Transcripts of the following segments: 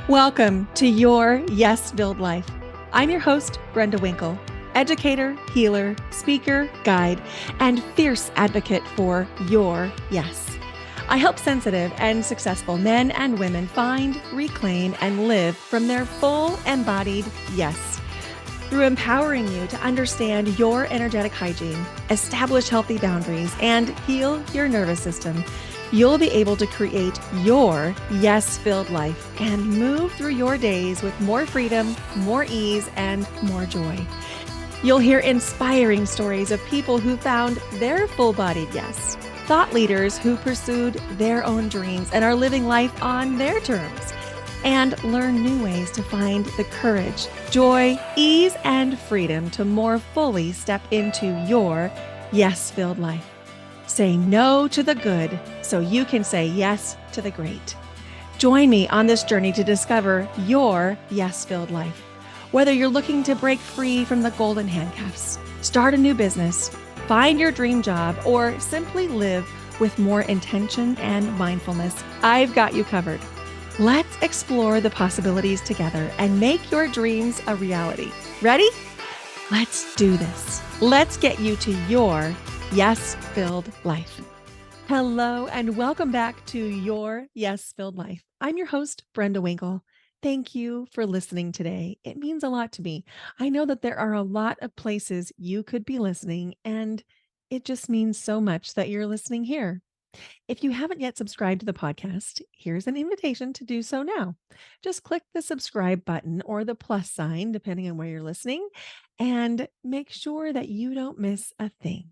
Welcome to Your Yes-Filled Life. I'm your host, Brenda Winkle, educator, healer, speaker, guide, and fierce advocate for your yes. I help sensitive and successful men and women find, reclaim, and live from their full embodied yes. Through empowering you to understand your energetic hygiene, establish healthy boundaries, and heal your nervous system, you'll be able to create your yes-filled life and move through your days with more freedom, more ease, and more joy. You'll hear inspiring stories of people who found their full-bodied yes, thought leaders who pursued their own dreams and are living life on their terms, and learn new ways to find the courage, joy, ease, and freedom to more fully step into your yes-filled life. Say no to the good so you can say yes to the great. Join me on this journey to discover your yes-filled life. Whether you're looking to break free from the golden handcuffs, start a new business, find your dream job, or simply live with more intention and mindfulness, I've got you covered. Let's explore the possibilities together and make your dreams a reality. Ready? Let's do this. Let's get you to your yes-filled life. Hello, and welcome back to Your Yes-Filled Life. I'm your host, Brenda Winkle. Thank you for listening today. It means a lot to me. I know that there are a lot of places you could be listening, and it just means so much that you're listening here. If you haven't yet subscribed to the podcast, here's an invitation to do so now. Just click the subscribe button or the plus sign, depending on where you're listening, and make sure that you don't miss a thing.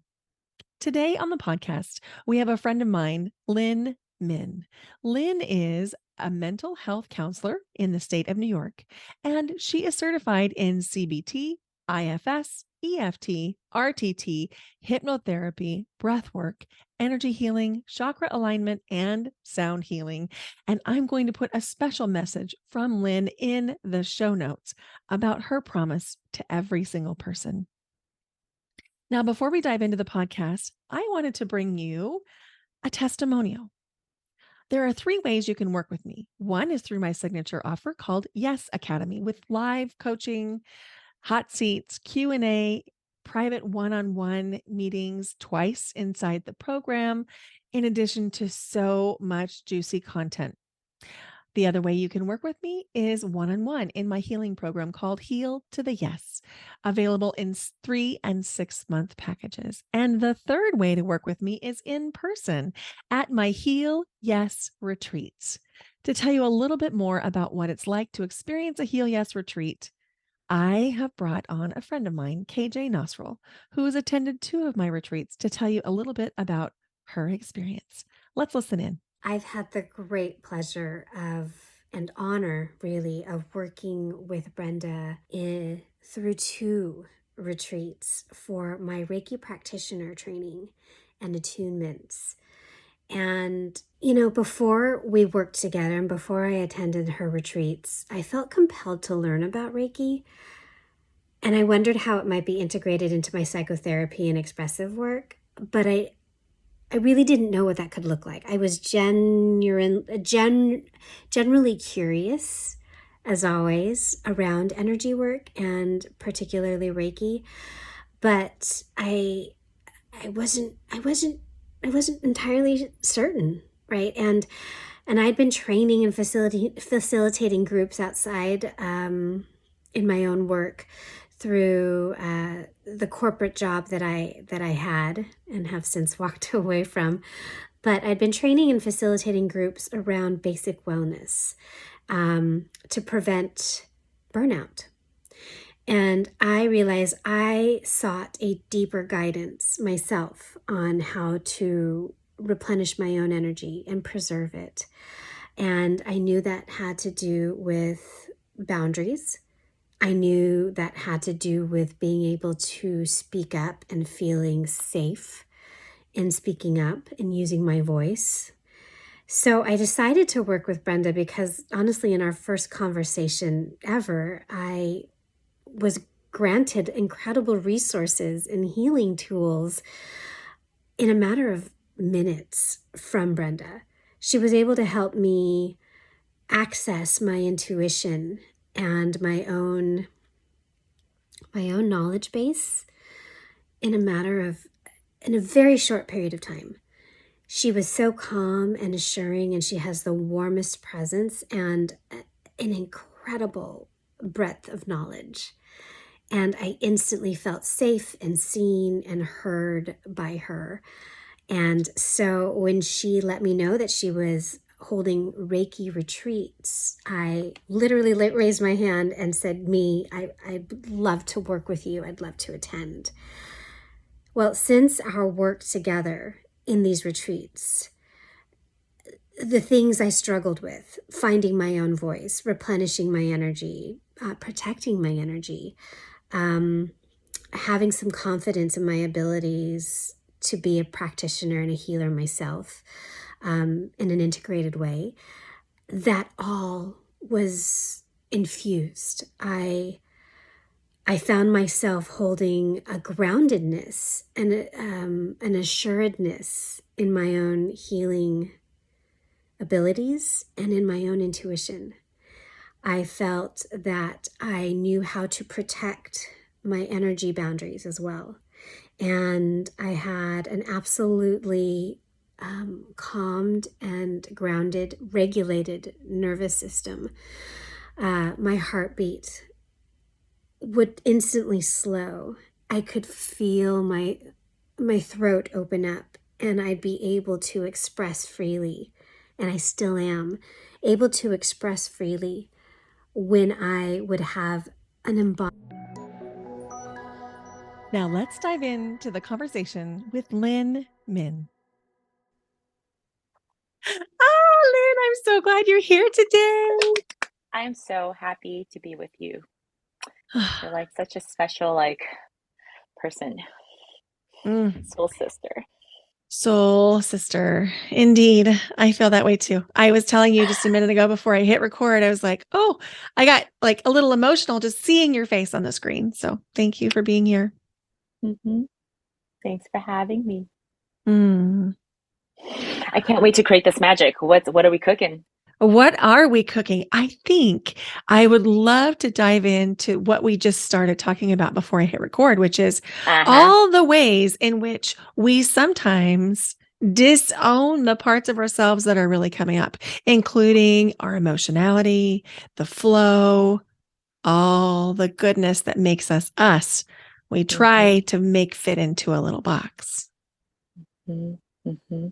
Today on the podcast, we have a friend of mine, Lynn Min. Lynn is a mental health counselor in the state of New York, and she is certified in CBT, IFS, EFT, RTT, hypnotherapy, breathwork, energy healing, chakra alignment, and sound healing. And I'm going to put a special message from Lynn in the show notes about her promise to every single person. Now, before we dive into the podcast, I wanted to bring you a testimonial. There are 3 ways you can work with me. One is through my signature offer called Yes Academy with live coaching, hot seats, Q&A, private one-on-one meetings twice inside the program, in addition to so much juicy content. The other way you can work with me is one-on-one in my healing program called Heal to the Yes, available in 3 and 6 month packages. And the third way to work with me is in person at my Heal Yes retreats. To tell you a little bit more about what it's like to experience a Heal Yes retreat, I have brought on a friend of mine, KJ Nosrel, who has attended 2 of my retreats to tell you a little bit about her experience. Let's listen in. I've had the great pleasure of and honor, really, of working with Brenda through 2 retreats for my Reiki practitioner training and attunements. And, before we worked together and before I attended her retreats, I felt compelled to learn about Reiki. And I wondered how it might be integrated into my psychotherapy and expressive work. But I really didn't know what that could look like. I was generally curious, as always, around energy work and particularly Reiki, but I wasn't entirely certain, right? And I'd been training and facilitating groups outside in my own work through the corporate job that I had and have since walked away from. But I'd been training and facilitating groups around basic wellness to prevent burnout. And I realized I sought a deeper guidance myself on how to replenish my own energy and preserve it. And I knew that had to do with boundaries. I knew that had to do with being able to speak up and feeling safe in speaking up and using my voice. So I decided to work with Brenda because honestly, in our first conversation ever, I was granted incredible resources and healing tools in a matter of minutes from Brenda. She was able to help me access my intuition and my own knowledge base in a very short period of time. She was so calm and assuring, and she has the warmest presence and an incredible breadth of knowledge. And I instantly felt safe and seen and heard by her. And so when she let me know that she was holding Reiki retreats, I literally raised my hand and said, I'd love to work with you. I'd love to attend. Well, since our work together in these retreats, the things I struggled with, finding my own voice, replenishing my energy, protecting my energy, having some confidence in my abilities to be a practitioner and a healer myself, in an integrated way, that all was infused. I found myself holding a groundedness and an assuredness in my own healing abilities and in my own intuition. I felt that I knew how to protect my energy boundaries as well. And I had an absolutely calmed and grounded, regulated nervous system. My heartbeat would instantly slow. I could feel my throat open up, and I'd be able to express freely. And I still am able to express freely when I would have an embodiment. Now let's dive into the conversation with Lynn Min. Oh, Lynn, I'm so glad you're here today. I'm so happy to be with you. You're like such a special person. Soul sister. Soul sister. Indeed. I feel that way too. I was telling you just a minute ago before I hit record, I was like, oh, I got like a little emotional just seeing your face on the screen. So thank you for being here. Mm-hmm. Thanks for having me. Mm. I can't wait to create this magic. What are we cooking? What are we cooking? I think I would love to dive into what we just started talking about before I hit record, which is all the ways in which we sometimes disown the parts of ourselves that are really coming up, including our emotionality, the flow, all the goodness that makes us us. We try to make fit into a little box. Mm-hmm.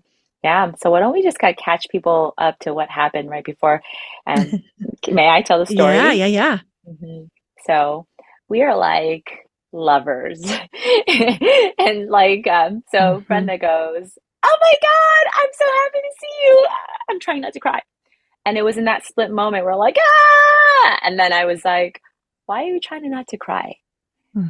Yeah. So why don't we just catch people up to what happened right before? And may I tell the story? Yeah. Mm-hmm. So we are like lovers, and so Brenda goes, "Oh my God, I'm so happy to see you. I'm trying not to cry." And it was in that split moment where like, ah! And then I was like, "Why are you trying not to cry?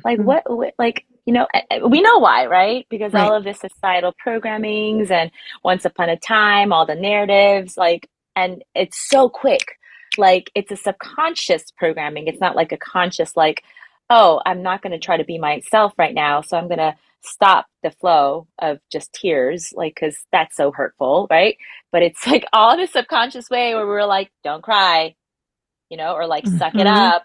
Like what like, we know why, right? Because all of this societal programmings and once upon a time, all the narratives, and it's so quick. Like it's a subconscious programming. It's not like a conscious, like, oh, I'm not going to try to be myself right now. So I'm going to stop the flow of just tears, like, because that's so hurtful, right? But it's like all this subconscious way where we're like, don't cry, or like, suck it up.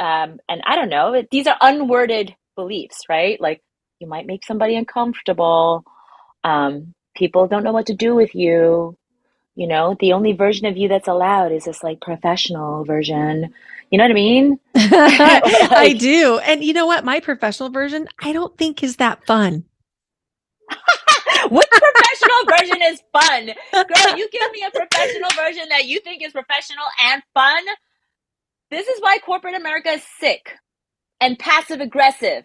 And I don't know, these are unworded beliefs, right? Like you might make somebody uncomfortable. People don't know what to do with you. The only version of you that's allowed is this like professional version. You know what I mean? I do. And you know what? My professional version, I don't think is that fun. Which professional version is fun? Girl, you give me a professional version that you think is professional and fun. This is why corporate America is sick and passive aggressive.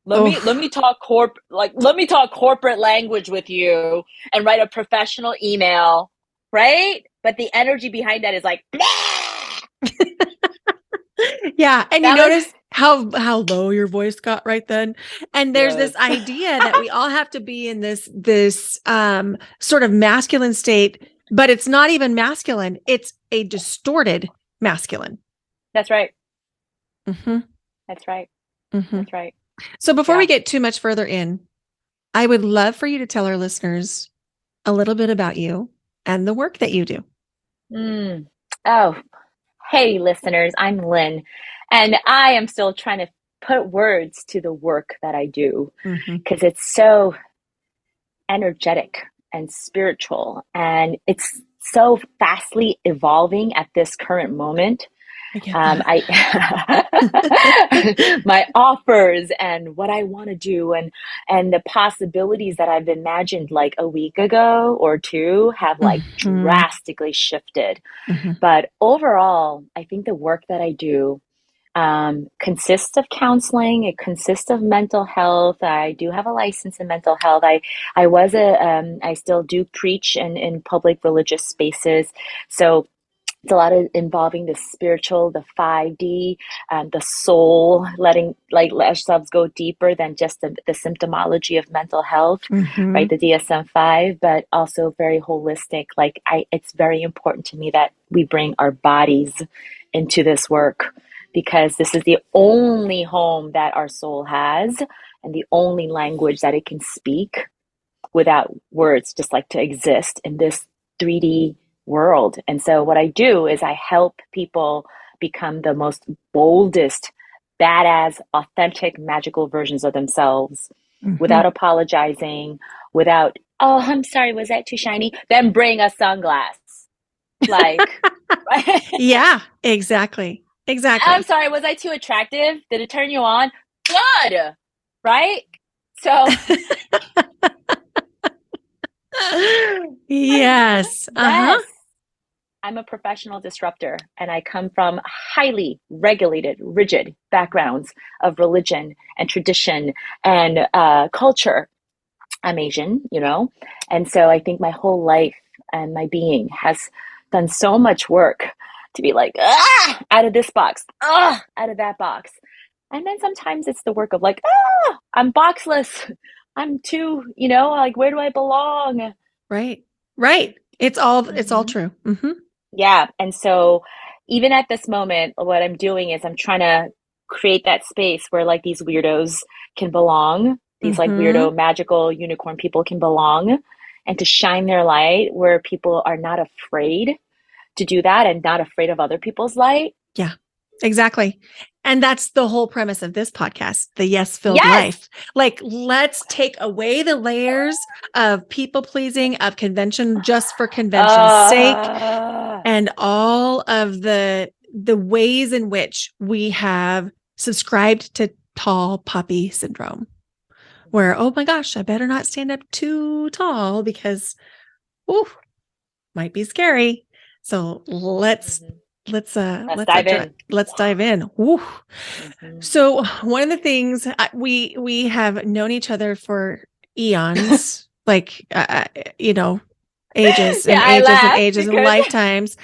Let me talk corporate language with you and write a professional email, right? But the energy behind that is like, yeah. And you notice how low your voice got right then. And there's this idea that we all have to be in this sort of masculine state, but it's not even masculine. It's a distorted masculine. That's right. That's right. That's right. So before we get too much further in, I would love for you to tell our listeners a little bit about you and the work that you do. Mm. Oh, hey, listeners, I'm Lynn, and I am still trying to put words to the work that I do Mm-hmm. because it's so energetic and spiritual, and it's so fastly evolving at this current moment. I get that. I my offers and what I want to do and the possibilities that I've imagined like a week ago or two have like Mm-hmm. drastically shifted. Mm-hmm. But overall, I think the work that I do consists of counseling. It consists of mental health. I do have a license in mental health. I still do preach in public religious spaces. So it's a lot of involving the spiritual, the 5D, the soul, letting like let ourselves go deeper than just the symptomology of mental health, Mm-hmm. right? The DSM-5, but also very holistic. It's very important to me that we bring our bodies into this work because this is the only home that our soul has and the only language that it can speak without words, just like to exist in this 3D world. And so what I do is I help people become the most boldest, badass, authentic, magical versions of themselves Mm-hmm. without apologizing, without, oh, I'm sorry, was that too shiny? Then bring a sunglass. Like, right? Yeah, exactly. I'm Exactly. sorry, was I too attractive? Did it turn you on? Good. Right? So Yes. Uh-huh. yes, I'm a professional disruptor and I come from highly regulated, rigid backgrounds of religion and tradition and culture. I'm Asian, and so I think my whole life and my being has done so much work to be like, out of this box, out of that box. And then sometimes it's the work of like, I'm boxless. I'm too, like, where do I belong? Right. Right. It's all Mm-hmm. true. Mm-hmm. Yeah. And so even at this moment, what I'm doing is I'm trying to create that space where like these weirdos can belong, these like Mm-hmm. weirdo magical unicorn people can belong, and to shine their light where people are not afraid to do that and not afraid of other people's light. Yeah, exactly. And that's the whole premise of this podcast, the yes filled Yes. life. Like, let's take away the layers of people pleasing, of convention just for convention's sake, Uh, and all of the ways in which we have subscribed to tall poppy syndrome, where, oh my gosh, I better not stand up too tall because, ooh, might be scary. So mhm. let's Let's dive in. let's dive in. Woo. Mhm. So one of the things we have known each other for eons, like ages Yeah, and I ages and laugh ages and because lifetimes,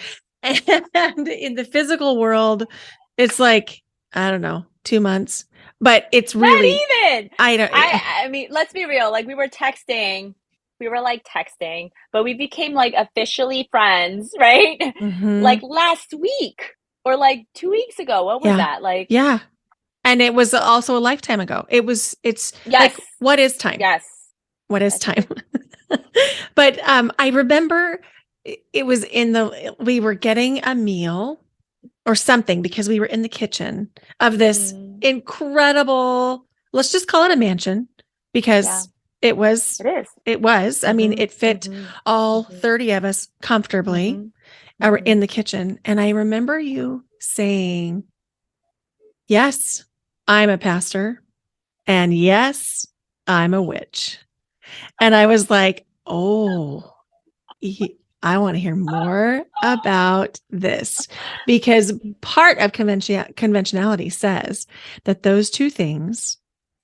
and in the physical world, it's like I don't know, 2 months, but it's not really even. I don't. I mean, let's be real. Like we were texting. We were like texting, but we became like officially friends, right? Mm-hmm. Like last week or like 2 weeks ago. What was Yeah, that? Like, yeah. And it was also a lifetime ago. It's yes, like, what is time? yes, What is that's time? true. But I remember it was we were getting a meal or something because we were in the kitchen of this Mm, incredible, let's just call it a mansion yeah, because it was, it is. it was, I mean, Mm-hmm, it fit mm-hmm, all mm-hmm, 30 of us comfortably mm-hmm, mm-hmm. in the kitchen. And I remember you saying, yes, I'm a pastor. And yes, I'm a witch. And I was like, oh, I want to hear more about this because part of conventionality says that those two things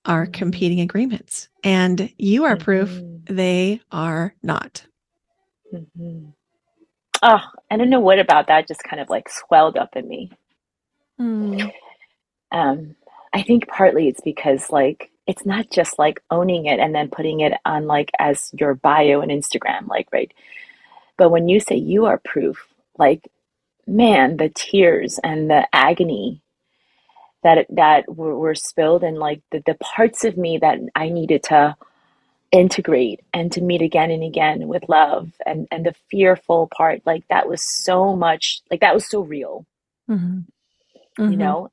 are competing Mm-hmm, agreements. And you are proof mm-hmm, they are not. mm-hmm. Oh, I don't know what about that just kind of like swelled up in me. Hmm. Um, I think partly it's because like it's not just like owning it and then putting it on like as your bio and Instagram, like right. But when you say you are proof, like man, the tears and the agony that were spilled and like the parts of me that I needed to integrate and to meet again and again with love, and the fearful part, like that was so much, like that was so real, Mm-hmm. you Mm-hmm. know,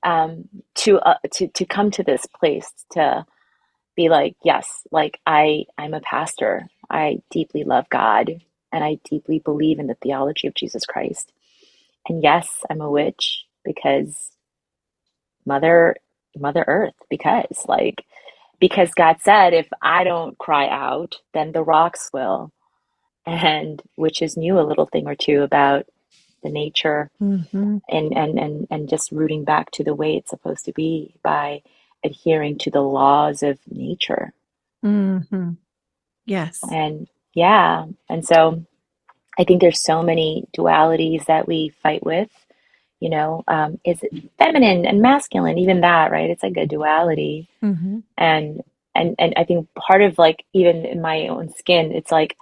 to come to this place to be like, yes, like I'm a pastor. I deeply love God and I deeply believe in the theology of Jesus Christ. And yes, I'm a witch because mother mother earth, because God said if I don't cry out, then the rocks will. And witches knew a little thing or two about the nature, Mm-hmm. and just rooting back to the way it's supposed to be by adhering to the laws of nature. Mm-hmm. Yes. And yeah, and so I think there's so many dualities that we fight with. Is it feminine and masculine? Even that, right? It's like a duality. Mm-hmm. And and I think part of, like, even in my own skin, it's like,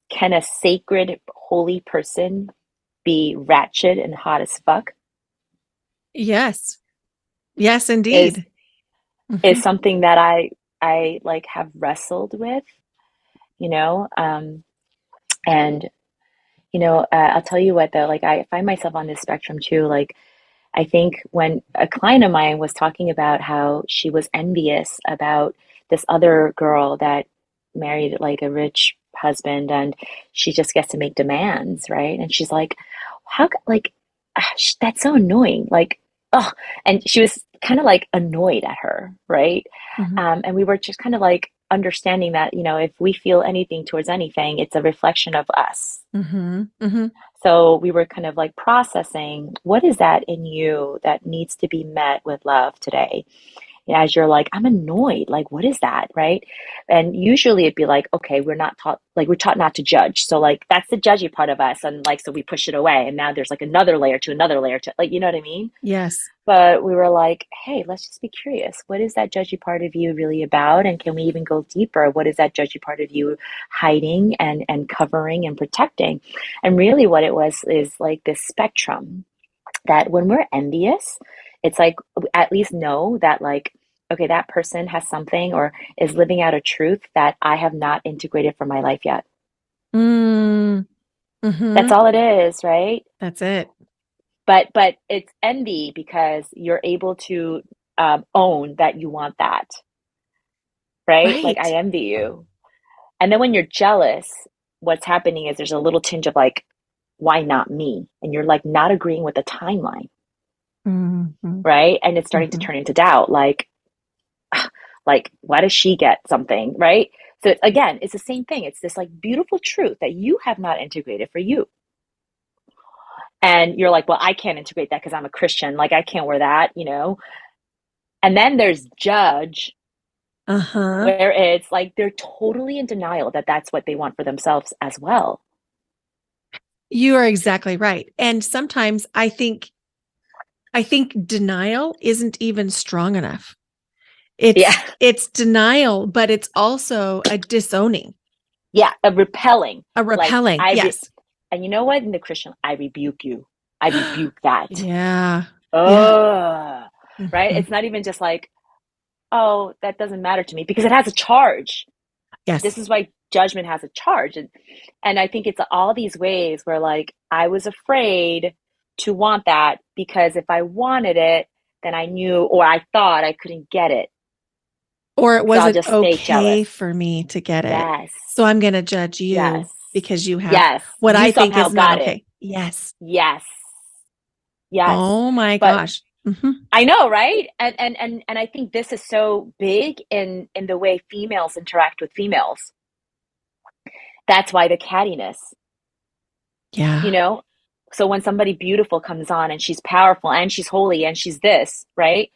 can a sacred, holy person be ratchet and hot as fuck? Yes. Yes, Is indeed. Mm-hmm. is something that I like have wrestled with, you know. And I'll tell you what though, like I find myself on this spectrum too. Like I think when a client of mine was talking about how she was envious about this other girl that married like a rich husband, and she just gets to make demands, right? And she's like, like, that's so annoying. Like, oh, and she was kind of like annoyed at her, right? Mm-hmm. And we were just kind of like understanding that, if we feel anything towards anything, it's a reflection of us. Mm-hmm. Mm-hmm. So we were kind of like processing, what is that in you that needs to be met with love today? As you're like, I'm annoyed. Like, what is that? Right. And usually it'd be like, okay, we're taught not to judge. So like, that's the judgy part of us. And like, so we push it away. And now there's like another layer to another layer to, like, you know what I mean? Yes. But we were like, hey, let's just be curious. What is that judgy part of you really about? And can we even go deeper? What is that judgy part of you hiding and covering and protecting? And really what it was is like this spectrum that when we're envious, it's like, at least know that, like, okay, that person has something or is living out a truth that I have not integrated for my life yet. Mm-hmm. That's all it is, right? That's it. But it's envy because you're able to own that you want that, right? Like, I Right. envy you. And then when you're jealous, what's happening is there's a little tinge of like, why not me? And you're like not agreeing with the timeline, Mm-hmm. right? And it's starting to Mm-hmm. turn into doubt, like why does she get something, right? So again, it's the same thing. It's this like beautiful truth that you have not integrated for you. And you're like, well, I can't integrate that because I'm a Christian. Like, I can't wear that. And then there's judge, Uh-huh. where it's like they're totally in denial that that's what they want for themselves as well. You are exactly right. And sometimes I think denial isn't even strong enough. Yeah. It's denial, but it's also a disowning, Yeah. A repelling. a Like, repelling. Yes. and you know what? In the Christian, I rebuke you. I rebuke that. Yeah. Yeah. Ugh. Right? Mhm. It's not even just like, oh, that doesn't matter to me because it has a charge. Yes. This is why judgment has a charge. And I think it's all these ways where, like, I was afraid to want that because if I wanted it, then I knew, or I thought I couldn't get it. Or it So I'll wasn't just stay okay jealous. for me to get it. Yes. So I'm going to judge you Yes. because you have Yes. what You I think somehow is not got it. okay. Yes. Yes. Yes. Oh my But gosh. Mm-hmm. I know, right? And I think this is so big in the way females interact with females. That's why the cattiness, you Yeah. know? So when somebody beautiful comes on and she's powerful and she's holy and she's this, right?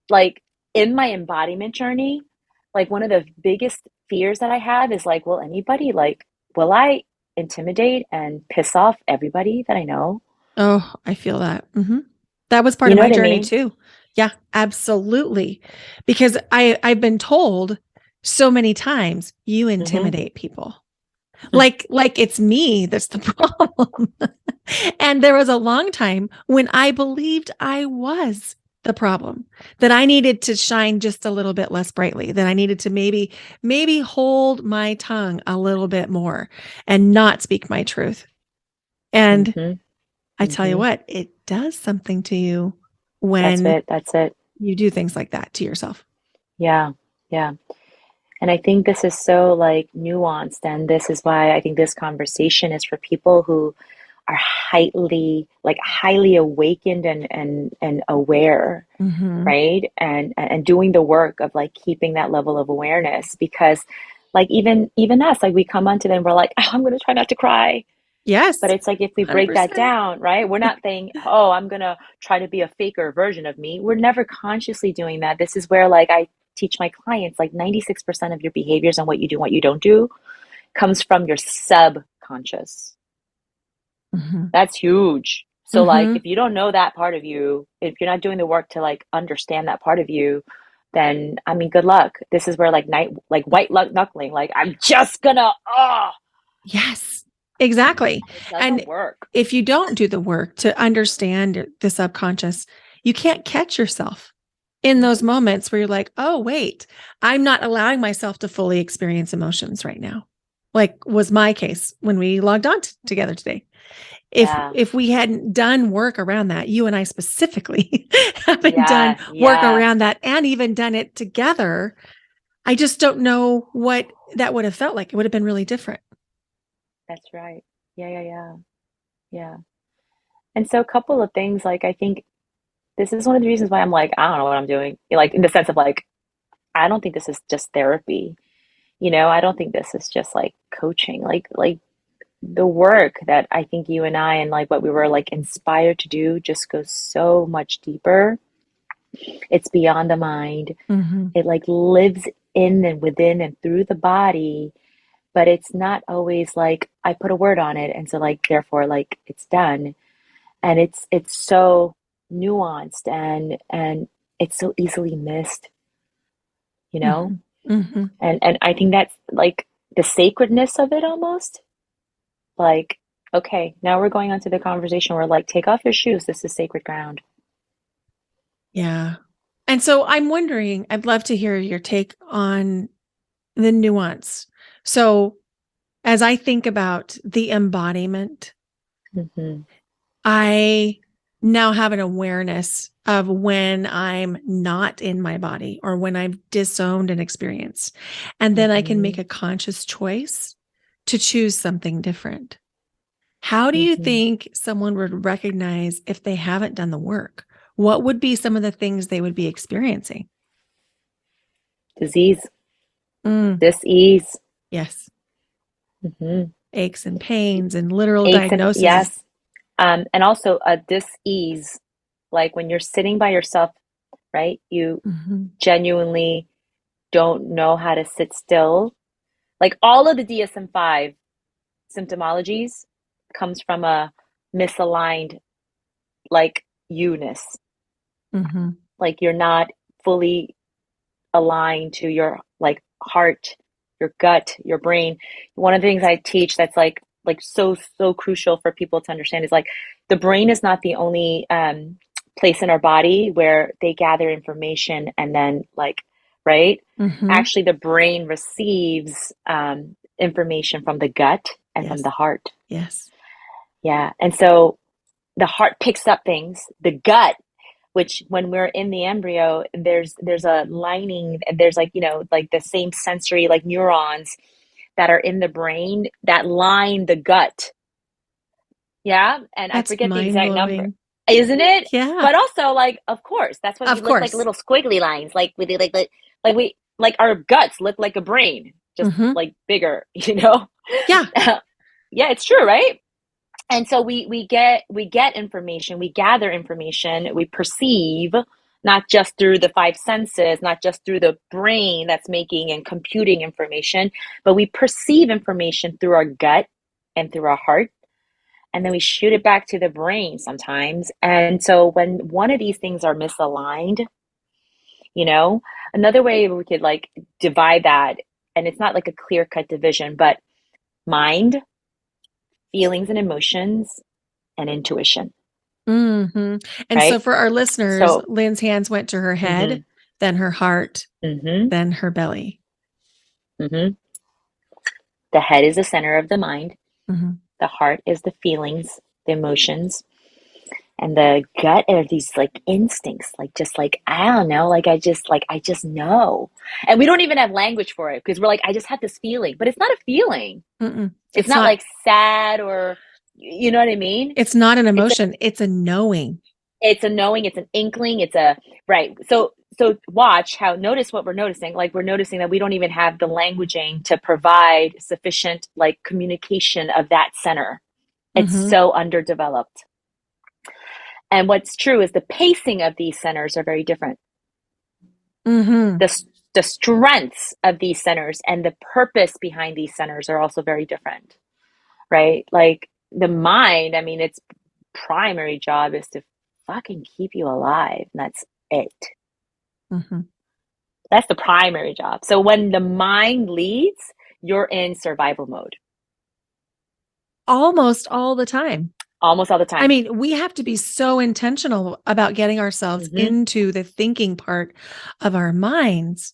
Like, in my embodiment journey, like one of the biggest fears that I have is like, will I intimidate and piss off everybody that I know? Oh, I feel that. Mm-hmm. That was part You of know my what I journey mean? too. Yeah, absolutely. Because I've been told so many times you Mm-hmm. intimidate people. Like it's me that's the problem. And there was a long time when I believed I was. the problem, that I needed to shine just a little bit less brightly, that I needed to maybe hold my tongue a little bit more and not speak my truth. And Mm-hmm. I tell you Mm-hmm. what, it does something to you That's when it. That's it. you do things like that to yourself. Yeah. Yeah. And I think this is so like nuanced, and this is why I think this conversation is for people who are highly awakened and aware, Mm-hmm. right? And doing the work of like keeping that level of awareness, because like even us, like we come onto them, we're like, oh, I'm gonna try not to cry. But Yes, it's like if we break that 100%. down, right? We're not saying, oh, I'm gonna try to be a faker version of me. We're never consciously doing that. This is where like I teach my clients like 96% of your behaviors and what you do and what you don't do comes from your subconscious. Mm-hmm. That's huge. So like Mm-hmm. if you don't know that part of you, if you're not doing the work to like understand that part of you, then I mean good luck. This is where like white luck knuckling, like I'm just gonna Yes, exactly. it And doesn't work. if you don't do the work to understand the subconscious, you can't catch yourself in those Mhm. moments where you're like, oh, wait, I'm not allowing myself to fully experience emotions right now. Like was my case when we logged on together today. If Yeah. if we hadn't done work around that, you and I specifically haven't done Yeah. work Yeah. around that and even done it together, I just don't know what that would have felt like. It would have been really different. That's right. Yeah, yeah, yeah. Yeah. And so a couple of things, like I think this is one of the reasons why I'm like, I don't know what I'm doing. Like in the sense of like, I don't think this is just therapy. I don't think this is just like coaching. Like the work that I think you and I and like what we were like inspired to do just goes so much deeper. It's beyond the mind. Mm-hmm. It like lives in and within and through the body, but it's not always like I put a word on it and so like therefore like it's done. And it's so nuanced and it's so easily missed, you know? Mm-hmm. Mm-hmm. And I think that's like the sacredness of it almost. Like, okay, now we're going on to the conversation where like take off your shoes. This is sacred ground. Yeah. And so I'm wondering, I'd love to hear your take on the nuance. So as I think about the embodiment, Hmm. I now have an awareness of when I'm not in my body or when I've disowned an experience. And then I can make Hmm. a conscious choice to choose something different. How do you Hmm. think someone would recognize if they haven't done the work? What would be some of the things they would be experiencing? Disease, Mm, dis-ease. yes. Hmm. Aches and pains and literal Aches and diagnoses. yes. And also a dis-ease, like when you're sitting by yourself, right? You Mhm. genuinely don't know how to sit still. Like all of the DSM-5 symptomologies comes from a misaligned like you-ness. Mhm. Like you're not fully aligned to your like heart, your gut, your brain. One of the things I teach that's like so crucial for people to understand is like the brain is not the only place in our body where they gather information and then like right. Mhm. Actually, the brain receives information from the gut and from Yes. the heart. Yes. Yeah, and so the heart picks up things. The gut, which when we're in the embryo, there's a lining, and there's like like the same sensory like neurons that are in the brain that line the gut. Yeah, and I That's forget the exact number, mind-blowing. isn't it? Yeah. But also like, of course, that's why we Of look like course. little squiggly lines, like we like we like our guts look like a brain, just Mhm. like bigger, you know? Yeah. Yeah, it's true, right? And so we get information, we gather information, we perceive not just through the five senses, not just through the brain that's making and computing information, but we perceive information through our gut and through our heart, and then we shoot it back to the brain sometimes. And so when one of these things are misaligned, you know, another way we could like divide that, and it's not like a clear cut division, but mind, feelings and emotions, and intuition. Mm-hmm. And so right? for our listeners, So, Lynn's hands went to her hmm head, then her heart, hmm then her belly. hmm the head is the center of the mind. Mm-hmm. The heart is the feelings, the emotions, and the gut are these like instincts, like just like I don't know, I just know, and we don't even have language for it because we're like I just have this feeling, but it's not a feeling. Mm-mm. It's It's not not. like sad or you know what I mean. It's not an It's a emotion. It's a knowing. it's a knowing, it's an inkling, it's a right. So watch how notice what we're noticing. Like we're noticing that we don't even have the languaging to provide sufficient like communication of that center. It's Mm-hmm. so underdeveloped. And what's true is the pacing of these centers are very different. Mm-hmm. The strengths of these centers and the purpose behind these centers are also very different, right? Like the mind, I mean, its primary job is to fucking keep you alive. And that's it. Mm-hmm. That's the primary job. So when the mind leads, you're in survival mode Almost all the time. almost all the I time. mean, we have to be so intentional about getting ourselves Mm-hmm. into the thinking part of our minds.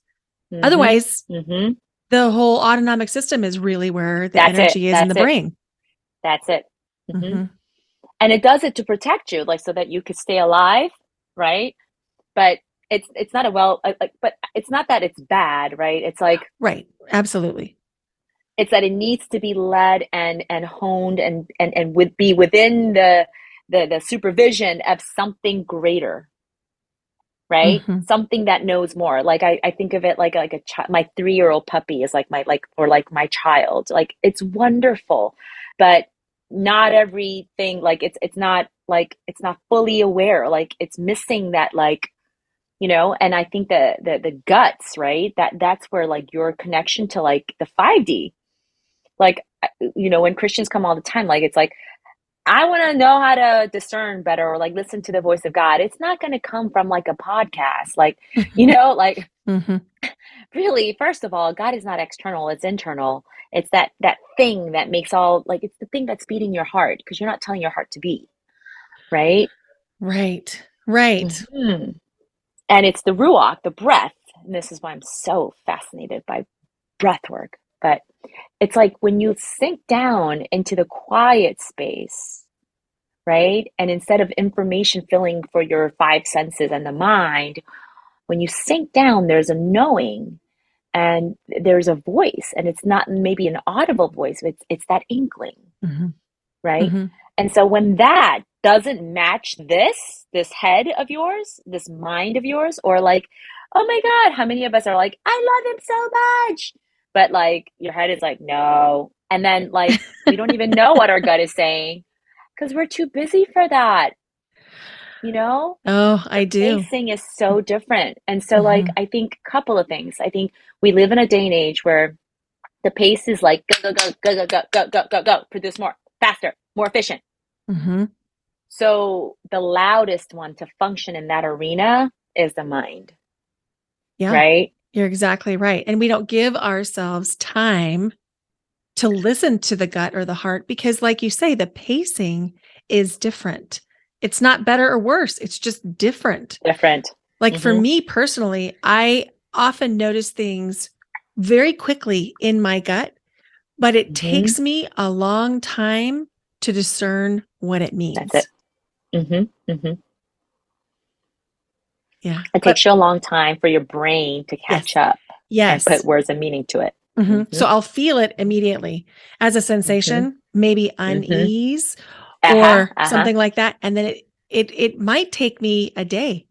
Mm-hmm. Otherwise, Mm-hmm. the whole autonomic system is really where the That's it. energy is in the That's it. brain. That's it. Mm-hmm. Mm-hmm. And it does it to protect you, like so that you could stay alive, right? But it's not a like, but it's not that it's bad, right? It's like Right. Absolutely. it's that it needs to be led and honed and would be within the supervision of something greater, right? Mm-hmm. Something that knows more. Like I think of it like a my 3-year-old puppy is like my like or like my child. Like it's wonderful, but not everything like it's not like it's not fully aware. Like it's missing that like you know. And I think the guts, right? That's where like your connection to like the 5D, like you know when Christians come all the time, like it's like I want to know how to discern better or like listen to the voice of God. It's not going to come from like a podcast. Like, you know, like Mm-hmm. really, first of all, God is not external, it's internal. It's that thing that makes all like it's the thing that's beating your heart because you're not telling your heart to beat, right? Right. Right. Mm-hmm. And it's the ruach, the breath. And this is why I'm so fascinated by breath work. But it's like when you sink down into the quiet space, right? And instead of information filling for your 5 senses and the mind, when you sink down, there's a knowing and there's a voice, and it's not maybe an audible voice, but it's that inkling, Mm-hmm. right? Mm-hmm. And so when that doesn't match this head of yours, this mind of yours, or like, oh my God, how many of us are like, I love him so much, but like your head is like, no. And then like we don't even know what our gut is saying because we're too busy for that, you know? Oh, The I do. pacing is so different. And so like Mm-hmm. I think a couple of things. I think we live in a day and age where the pace is like go, go, go, go, go, go, go, go, go, go, produce more, faster, more efficient. Mm-hmm. So the loudest one to function in that arena is the mind, Yeah, right? you're exactly right. And we don't give ourselves time to listen to the gut or the heart because, like you say, the pacing is different. It's not better or worse. It's just different. Different. Like for Mm-hmm. me personally, I often notice things very quickly in my gut, but it Mm-hmm. takes me a long time to discern what it That's it. means. Mm-hmm. Mm-hmm. Yeah. It But takes you a long time for your brain to catch yes, up and put yes. words and meaning to it. Mhm. Mm-hmm. So I'll feel it immediately as a Mm-hmm. sensation, maybe Mm-hmm. unease Uh-huh. or Uh-huh. something like that. And then it might take me a day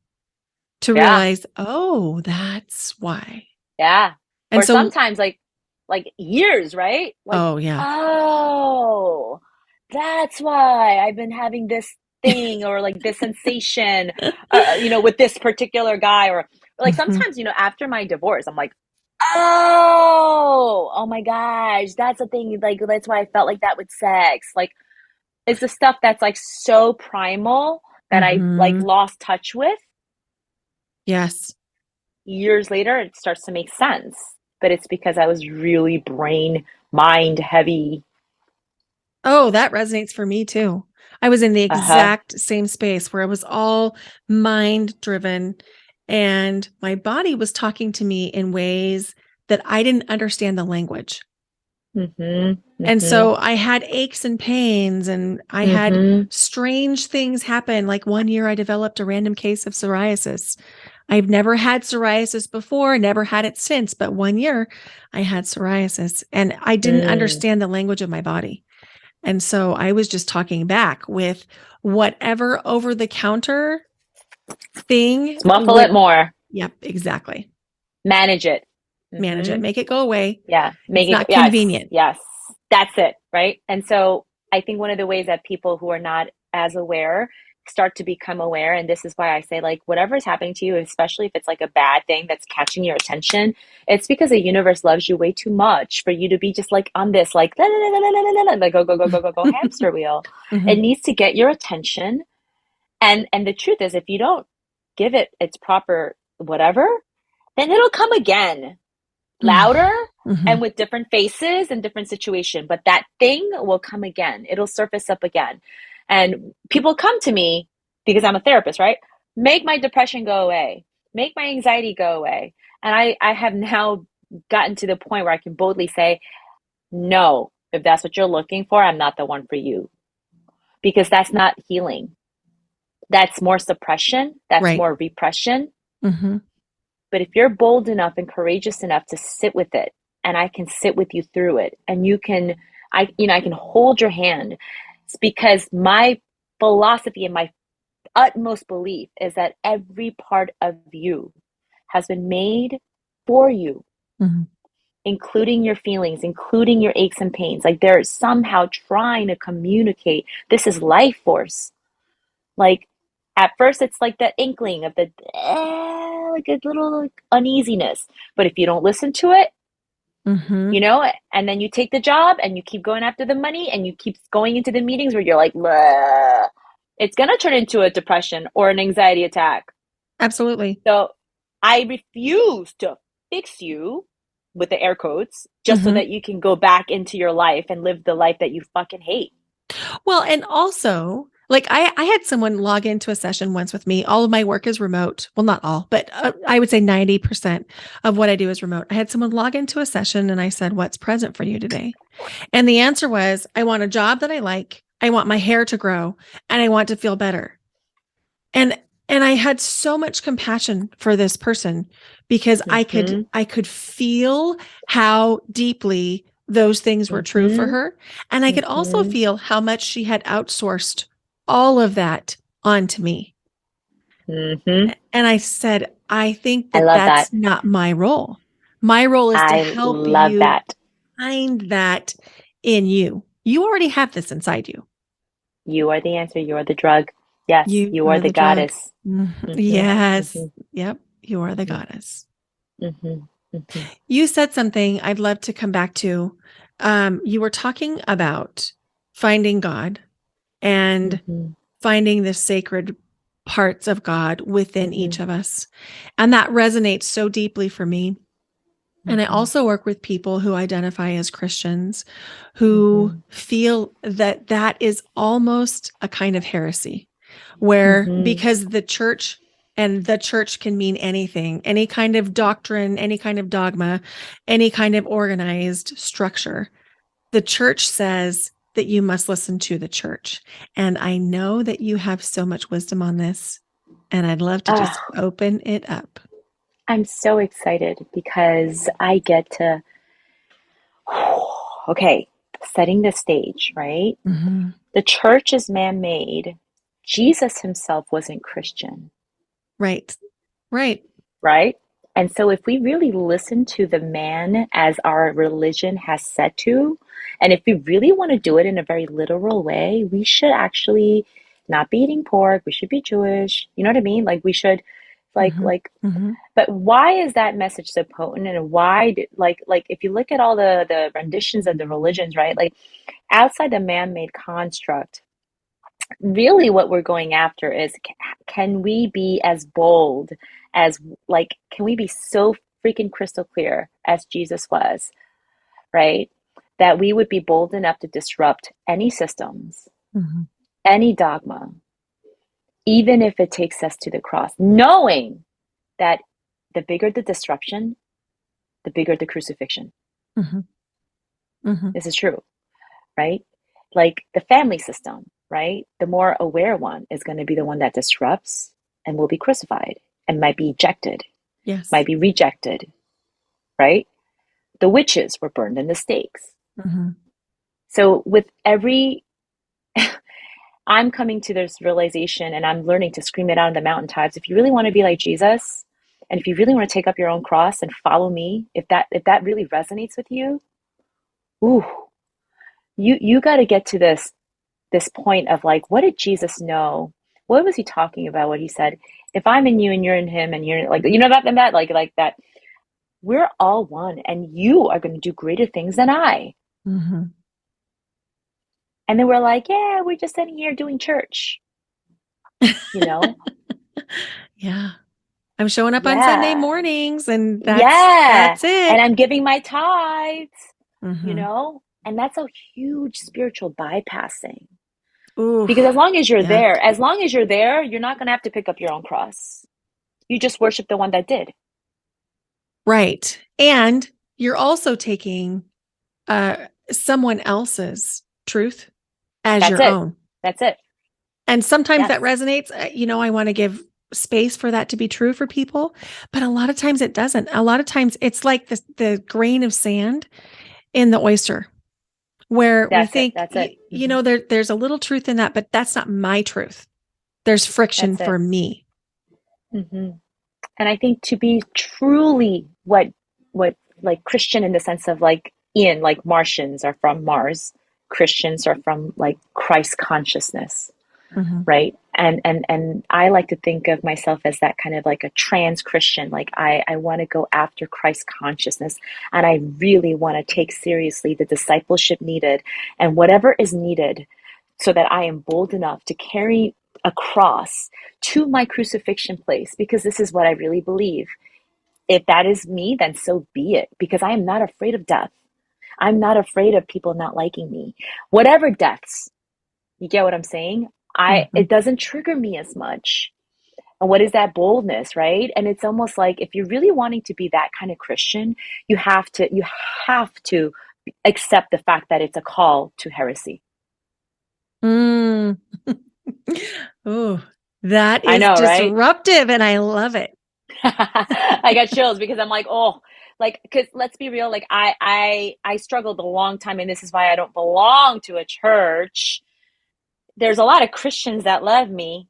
to Yeah. realize, oh, that's why. Yeah. And Or so, sometimes like years, right? Like, oh yeah. oh, that's why I've been having this thing or like this sensation, you know, with this particular guy or like Mhm. sometimes, you know, after my divorce, I'm like, oh, oh my gosh, that's a thing. Like, that's why I felt like that with sex. Like, it's the stuff that's like so primal that I like Mhm. lost touch with Yes. years later, it starts to make sense. But it's because I was really brain, mind heavy. Oh, that resonates for me too. I was in the Uh-huh. exact same space where it was all mind driven, and my body was talking to me in ways that I didn't understand the language. Mm-hmm. And Mm-hmm. so I had aches and pains, and I had Mm-hmm. strange things happen. Like one year I developed a random case of psoriasis. I've never had psoriasis before, never had it since, but one year I had psoriasis and I didn't Mm. understand the language of my body. And so I was just talking back with whatever over the counter thing Muffle it would, more. yep, exactly. Manage it. Manage Mm-hmm. it, make it go away. Yeah. It's Make it, not yes, convenient. yes. That's it, right? And so I think one of the ways that people who are not as aware start to become aware, and this is why I say, like, whatever is happening to you, especially if it's like a bad thing that's catching your attention, it's because the universe loves you way too much for you to be just like on this, like, la, la, la, la, la, la, la, like, go, go, go, go, go, go, hamster wheel. It Mhm. needs to get your attention. And the truth is, if you don't give it its proper whatever, then it'll come again, louder and Mhm. with different faces and different situation. But that thing will come again. It'll surface up again. And people come to me because I'm a therapist, right? Make my depression go away. Make my anxiety go away. And I have now gotten to the point where I can boldly say, no, if that's what you're looking for, I'm not the one for you. Because that's not healing. That's more suppression. That's Right. more repression. Mhm. But if you're bold enough and courageous enough to sit with it, and I can sit with you through it, and you can, I can hold your hand. It's because my philosophy and my utmost belief is that every part of you has been made for you, Mhm. including your feelings, including your aches and pains. Like they're somehow trying to communicate. This is life force. Like at first, it's like that inkling of the like a little like, uneasiness. But if you don't listen to it, Mhm. and then you take the job and you keep going after the money and you keep going into the meetings where you're like, "Bleh," it's gonna turn into a depression or an anxiety attack. Absolutely. So I refuse to fix you with the air quotes just so Mhm. that you can go back into your life and live the life that you fucking hate. Well, and also, like I had someone log into a session once with me. All of my work is remote. Well, not all, but I would say 90% of what I do is remote. I had someone log into a session and I said, "What's present for you today?" And the answer was, "I want a job that I like. I want my hair to grow, and I want to feel better." And and I had so much compassion for this person because Mm-hmm. I could feel how deeply those things were true for Mm-hmm. her. And I could also Mm-hmm. feel how much she had outsourced all of that onto me. Mm-hmm. And I said, I think I that love that. that's not my role. My role is to I help love you that. find that in you. You already have this inside you. You are the answer. You are the drug. Yes, You you are are the the drug. goddess. Mhm. Mm-hmm. Yes. Mm-hmm. Yep. You are the goddess. Mm-hmm. Mm-hmm. You said something I'd love to come back to. You were talking about finding God and Mm-hmm. finding the sacred parts of God within Mm-hmm. each of us. And that resonates so deeply for me. And I Mm-hmm. also work with people who identify as Christians who Mm-hmm. feel that that is almost a kind of heresy, where Mm-hmm. because the church can mean anything, any kind of doctrine, any kind of dogma, any kind of organized structure. The church says that you must listen to the church. And I know that you have so much wisdom on this, and I'd love to just Oh, open it up. I'm so excited because I get to, okay, setting the stage, right? Mhm. The church is man made. Jesus himself wasn't Christian, Right. Right. right? And so, if we really listen to the man as our religion has said to, and if we really want to do it in a very literal way, we should actually not be eating pork. We should be Jewish. You know what I mean? Like we should, Mhm. like. Mhm. But why is that message so potent? And why, like, if you look at all the renditions of the religions, right? Like outside the man-made construct, really what we're going after is can we be as bold as like can we be so freaking crystal clear as Jesus was, right? That we would be bold enough to disrupt any systems, Mhm. any dogma, even if it takes us to the cross, knowing that the bigger the disruption, the bigger the crucifixion. Mm-hmm. Mm-hmm. This is true, right? Like the family system, right? The more aware one is going to be the one that disrupts and will be crucified and might be ejected, Yes. might be rejected, right? The witches were burned in the stakes. Mm-hmm. So with every, I'm coming to this realization and I'm learning to scream it out on the mountaintops. If you really want to be like Jesus, and if you really want to take up your own cross and follow me, if that really resonates with you, ooh, you got to get to this point of like, what did Jesus know? What was he talking about? What he said, if I'm in you and you're in him and you're like, you know, that like that, we're all one and you are going to do greater things than I. Mm-hmm. And then we're like, yeah, we're just sitting here doing church, you know? Yeah. I'm showing up on Sunday Yeah. mornings and Yeah. that's it. And I'm giving my tithes, Mm-hmm. you know? And that's a huge spiritual bypassing. Ooh, Because yeah. as long as you're there, you're not going to have to pick up your own cross. You just worship the one that did. Right. And you're also taking someone else's truth as That's your it. own. That's it. And sometimes Yes. that resonates. I want to give space for that to be true for people, but a lot of times it doesn't. A lot of times it's like the grain of sand in the oyster where we think, That's it. there's a little truth in that, but that's not my truth. There's friction That's it. for me. Mm-hmm. And I think to be truly what like Christian in the sense of like Ian, like Martians are from Mars, Christians are from like Christ consciousness, Mm-hmm. right? And I like to think of myself as that kind of like a trans Christian. Like I want to go after Christ consciousness and I really want to take seriously the discipleship needed and whatever is needed so that I am bold enough to carry a cross to my crucifixion place because this is what I really believe. If that is me, then so be it because I am not afraid of death. I'm not afraid of people not liking me. Whatever deaths, you get what I'm saying? Mm-hmm. It doesn't trigger me as much. And what is that boldness, right? And it's almost like if you're really wanting to be that kind of Christian, you have to accept the fact that it's a call to heresy. Mm. Oh, that I is know, right? disruptive and I love it. I got chills because I'm like, oh, like, because let's be real, like I struggled a long time, and this is why I don't belong to a church. There's a lot of Christians that love me,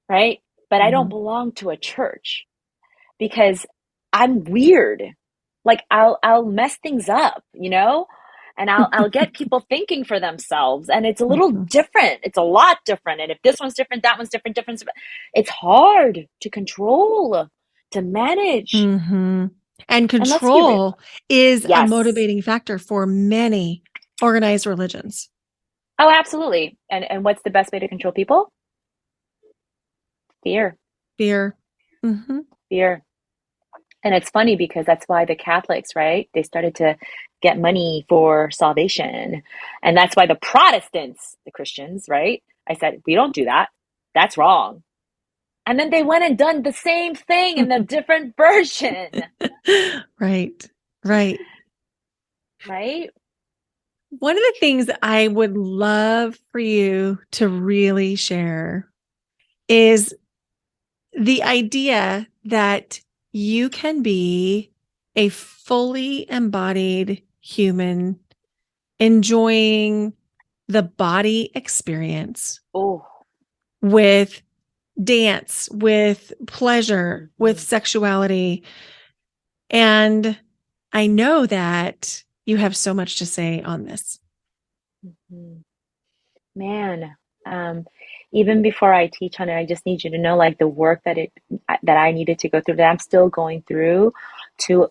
right? But I don't Mm-hmm. belong to a church because I'm weird. Like I'll mess things up, you know? And I'll get people thinking for themselves. And it's a little Mm-hmm. different. It's a lot different. And if this one's different, that one's different, different. It's hard to control, to manage. Mm-hmm. And And let's be real. control is a Yes. motivating factor for many organized religions. Oh, absolutely. And what's the best way to control people? Fear. Fear. Mm-hmm. Fear. And it's funny because that's why the Catholics, right? They started to get money for salvation. And that's why the Protestants, the Christians, right? I said, we don't do that. That's wrong. And then they went and done the same thing in a different version, Right. Right. right? One of the things I would love for you to really share is the idea that you can be a fully embodied human enjoying the body experience Oh, with dance, with pleasure, with mm-hmm. sexuality. And I know that you have so much to say on this. Mm-hmm. Man, um, even before I teach on it, I just need you to know like the work that I needed to go through that I'm still going through to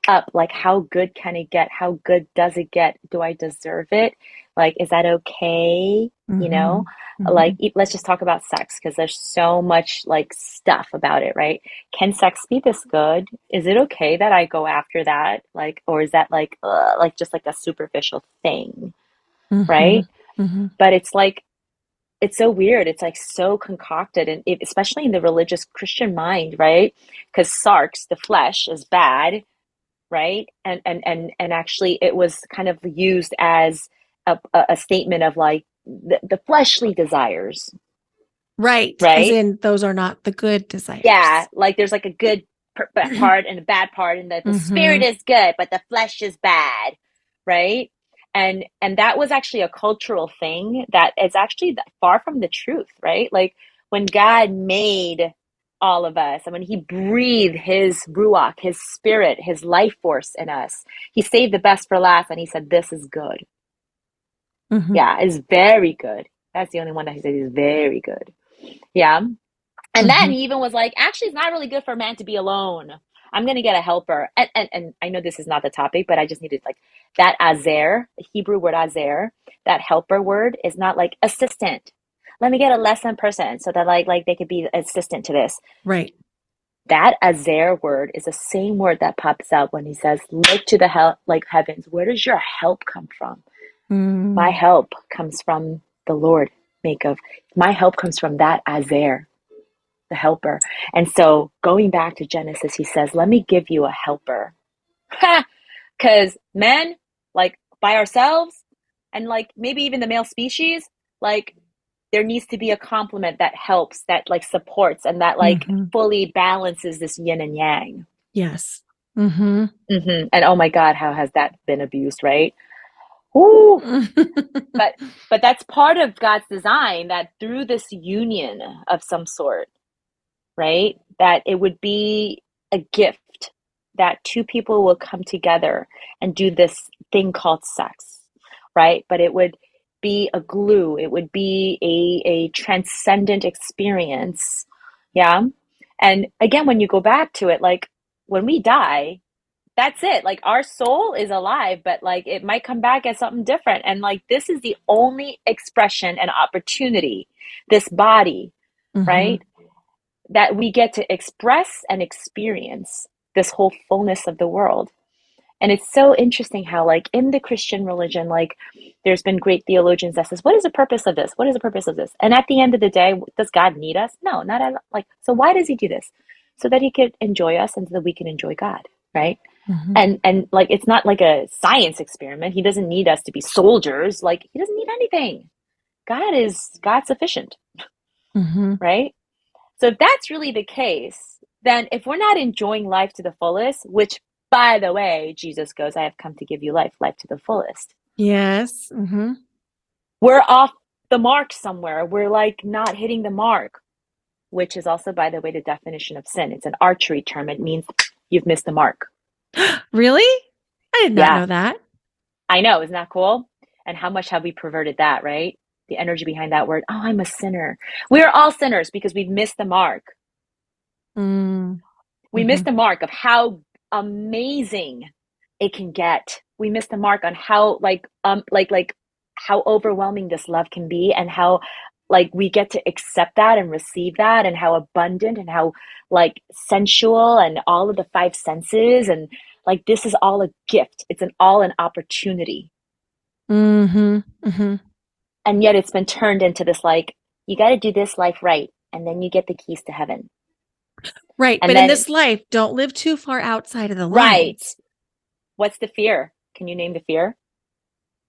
up like how good can it get? How good does it get? Do I deserve it? Like, is that okay? You Mm-hmm. know, Mm-hmm. like let's just talk about sex because there's so much like stuff about it, right? Can sex be this good? Is it okay that I go after that? Like, or is that like just like a superficial thing, Mm-hmm. right? Mm-hmm. But it's like it's so weird. It's like so concocted, and especially in the religious Christian mind, right? Because sarx, the flesh, is bad, right? And actually, it was kind of used as a statement of like the fleshly desires, Right. As right? in, those are not the good Yeah, desires. like there's like a good part and a bad part, and the spirit Mm-hmm. is good, but the flesh is bad, right? And that was actually a cultural thing that is actually far from the truth, right? Like when God made all of us, and when He breathed His ruach, His spirit, His life force in us, He saved the best for last, and He said, "This is good." Mm-hmm. Yeah, it's very good. That's the only one that He said is very good. Yeah. And then Mm-hmm. he even was like, actually, it's not really good for a man to be alone. I'm going to get a helper. And I know this is not the topic, but I just needed like that azer, the Hebrew word azer, that helper word is not like assistant. Let me get a lesson person so that like they could be assistant to this. Right. That azer word is the same word that pops up when he says, look to the like heavens. Where does your help come from? My Mm. help comes from the Lord, make of. My help comes from that azer, the helper. And so going back to Genesis, he says, let me give you a helper. Because men, like by ourselves, and like maybe even the male species, like there needs to be a complement that helps, that like supports, and that like Mm-hmm. fully balances this yin and yang. Yes. Mm-hmm. And oh my God, how has that been abused, right? Ooh. But that's part of God's design, that through this union of some sort, right? That it would be a gift that two people will come together and do this thing called sex, right? But it would be a glue, it would be a transcendent experience. Yeah. And again, when you go back to it, like when we die, that's it. Like our soul is alive, but like it might come back as something different. And like this is the only expression and opportunity, this body, Mm-hmm. right? That we get to express and experience this whole fullness of the world. And it's so interesting how, like, in the Christian religion, like, there's been great theologians that says, what is the purpose of this? What is the purpose of this? And at the end of the day, does God need us? No, not at all. Like, so why does He do this? So that He could enjoy us and so that we can enjoy God, right? Mm-hmm. And like, it's not like a science experiment. He doesn't need us to be soldiers. Like, He doesn't need anything. God sufficient, Mm-hmm. right? So if that's really the case, then if we're not enjoying life to the fullest, which by the way, Jesus goes, I have come to give you life, life to the fullest. Yes. Mm-hmm. We're off the mark somewhere. We're like not hitting the mark, which is also, by the way, the definition of sin. It's an archery term. It means you've missed the mark. Really? I did not Yeah, know that. I know. Isn't that cool? And how much have we perverted that, right? The energy behind that word. Oh, I'm a sinner. We're all sinners because we've missed the mark. Mm. We Mm-hmm. missed the mark of how amazing it can get. We missed the mark on how like how overwhelming this love can be, and how like we get to accept that and receive that, and how abundant and how like sensual and all of the five senses, and like this is all a gift. It's an opportunity. Mm-hmm. Mm-hmm. And yet it's been turned into this like you got to do this life right, and then you get the keys to heaven. Right. And But in then this life, don't live too far outside of the right. lines. What's the fear? Can you name the fear?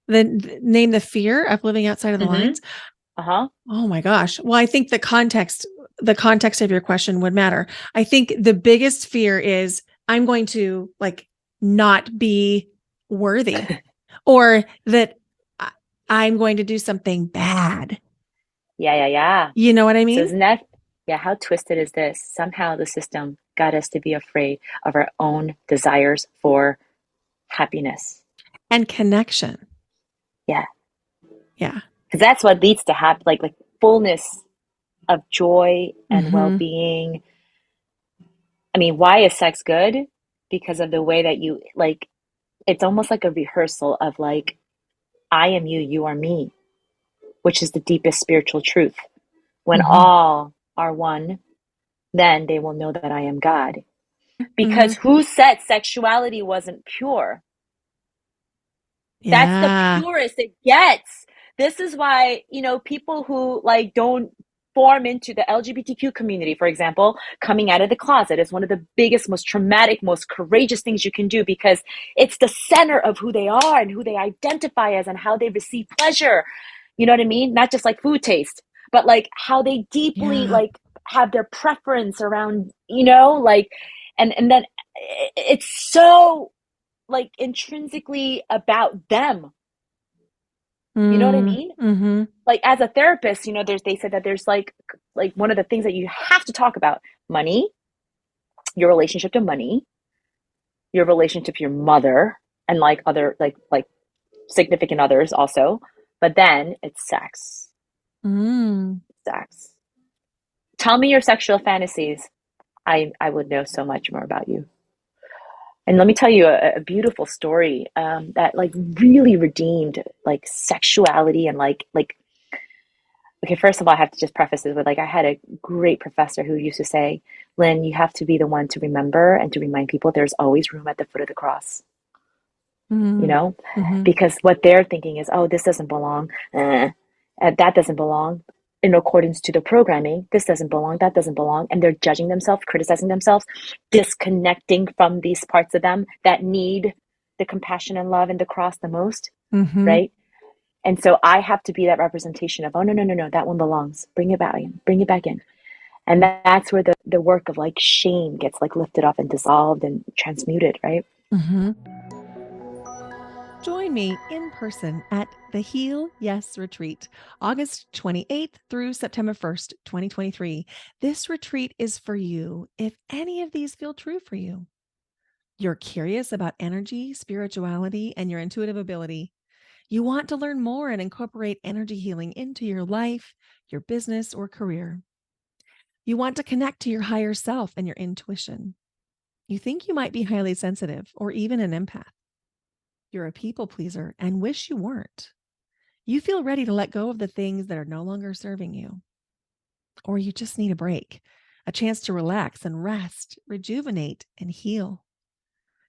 Name the fear of living outside of the Mm-hmm. lines. Uh-huh. Oh my gosh. Well, I think the context of your question would matter. I think the biggest fear is I'm going to like not be worthy, or that I- I'm going to do something bad. Yeah. You know what I So mean? isn't that, yeah, how twisted is this? Somehow the system got us to be afraid of our own desires for happiness. And connection. Yeah. Yeah. Because that's what leads to like fullness of joy and Mm-hmm. well-being. I mean, why is sex good? Because of the way that you like, it's almost like a rehearsal of like, I am you, you are me, which is the deepest spiritual truth. When Mm-hmm. all are one, then they will know that I am God. Mm-hmm. Because who said sexuality wasn't pure? That's the Yeah. purest it gets. This is why, people who like don't form into the LGBTQ community, for example, coming out of the closet is one of the biggest, most traumatic, most courageous things you can do, because it's the center of who they are and who they identify as and how they receive pleasure. You know what I mean? Not just like food taste, but like how they deeply Yeah. like have their preference around, like, and then it's so like intrinsically about them. You know what I mean? Mm-hmm. Like as a therapist, they said that there's like one of the things that you have to talk about: money, your relationship to money, your relationship to your mother, and like other like significant others also. But then it's sex. Mm. Sex. Tell me your sexual fantasies. I would know so much more about you. And let me tell you a beautiful story that like really redeemed like sexuality and like okay, first of all, I have to just preface this with like I had a great professor who used to say, Lynn, you have to be the one to remember and to remind people there's always room at the foot of the cross, you Mm. know? Mm-hmm. Because what they're thinking is, oh, this doesn't belong, that doesn't belong in accordance to the programming. This doesn't belong, that doesn't belong. And they're judging themselves, criticizing themselves, disconnecting from these parts of them that need the compassion and love and the cross the most, Mm-hmm. right? And so I have to be that representation of, oh, no, no, no, no, that one belongs. Bring it back in, bring it back in. And that's where the work of like shame gets like lifted off and dissolved and transmuted, right? Mm-hmm. Join me in person at the Heal Yes Retreat, August 28th through September 1st, 2023. This retreat is for you if any of these feel true for you. You're curious about energy, spirituality, and your intuitive ability. You want to learn more and incorporate energy healing into your life, your business, or career. You want to connect to your higher self and your intuition. You think you might be highly sensitive or even an empath. You're a people pleaser and wish you weren't. You feel ready to let go of the things that are no longer serving you. Or you just need a break, a chance to relax and rest, rejuvenate, and heal.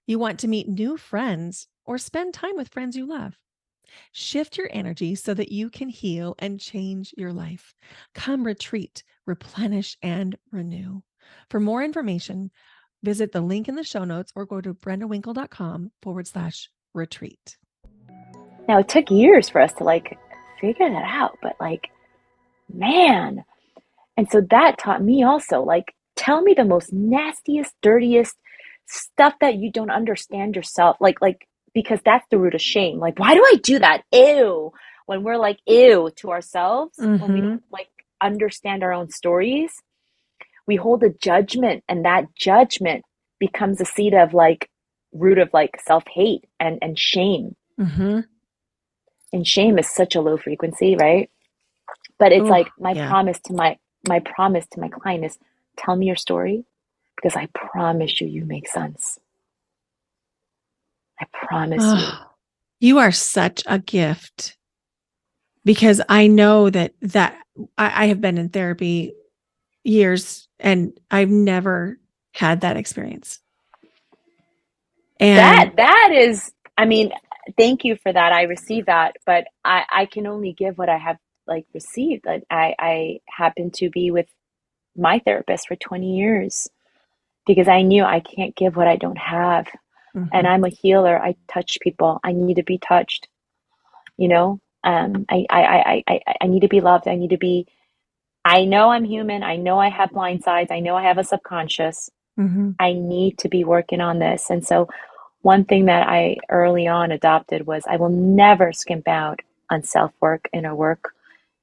You want to meet new friends or spend time with friends you love. Shift your energy so that you can heal and change your life. Come retreat, replenish, and renew. For more information, visit the link in the show notes or go to brendawinkle.com/retreat. Now, it took years for us to like figure that out, but like, man. And so that taught me also, like, tell me the most nastiest, dirtiest stuff that you don't understand yourself. Because that's the root of shame. Like, why do I do that? Ew. When we're like, ew to ourselves, when we Mm-hmm. don't like understand our own stories, we hold a judgment, and that judgment becomes a seed of like root of like self-hate and shame. Mm-hmm. And shame is such a low frequency, right? But it's Oh, like my yeah. promise to my client is, tell me your story, because I promise you, you make sense. I promise you. Oh, you are such a gift because I know that I have been in therapy years and I've never had that experience. And That is, I mean, thank you for that. I received that, but I can only give what I have like received. Like I happened to be with my therapist for 20 years because I knew I can't give what I don't have. And mhm. I'm a healer. I touch people. I need to be touched, you know? I need to be loved. I know I'm human. I know I have blind sides. I know I have a subconscious. Mhm. I need to be working on this. And so one thing that I early on adopted was I will never skimp out on self work, inner work.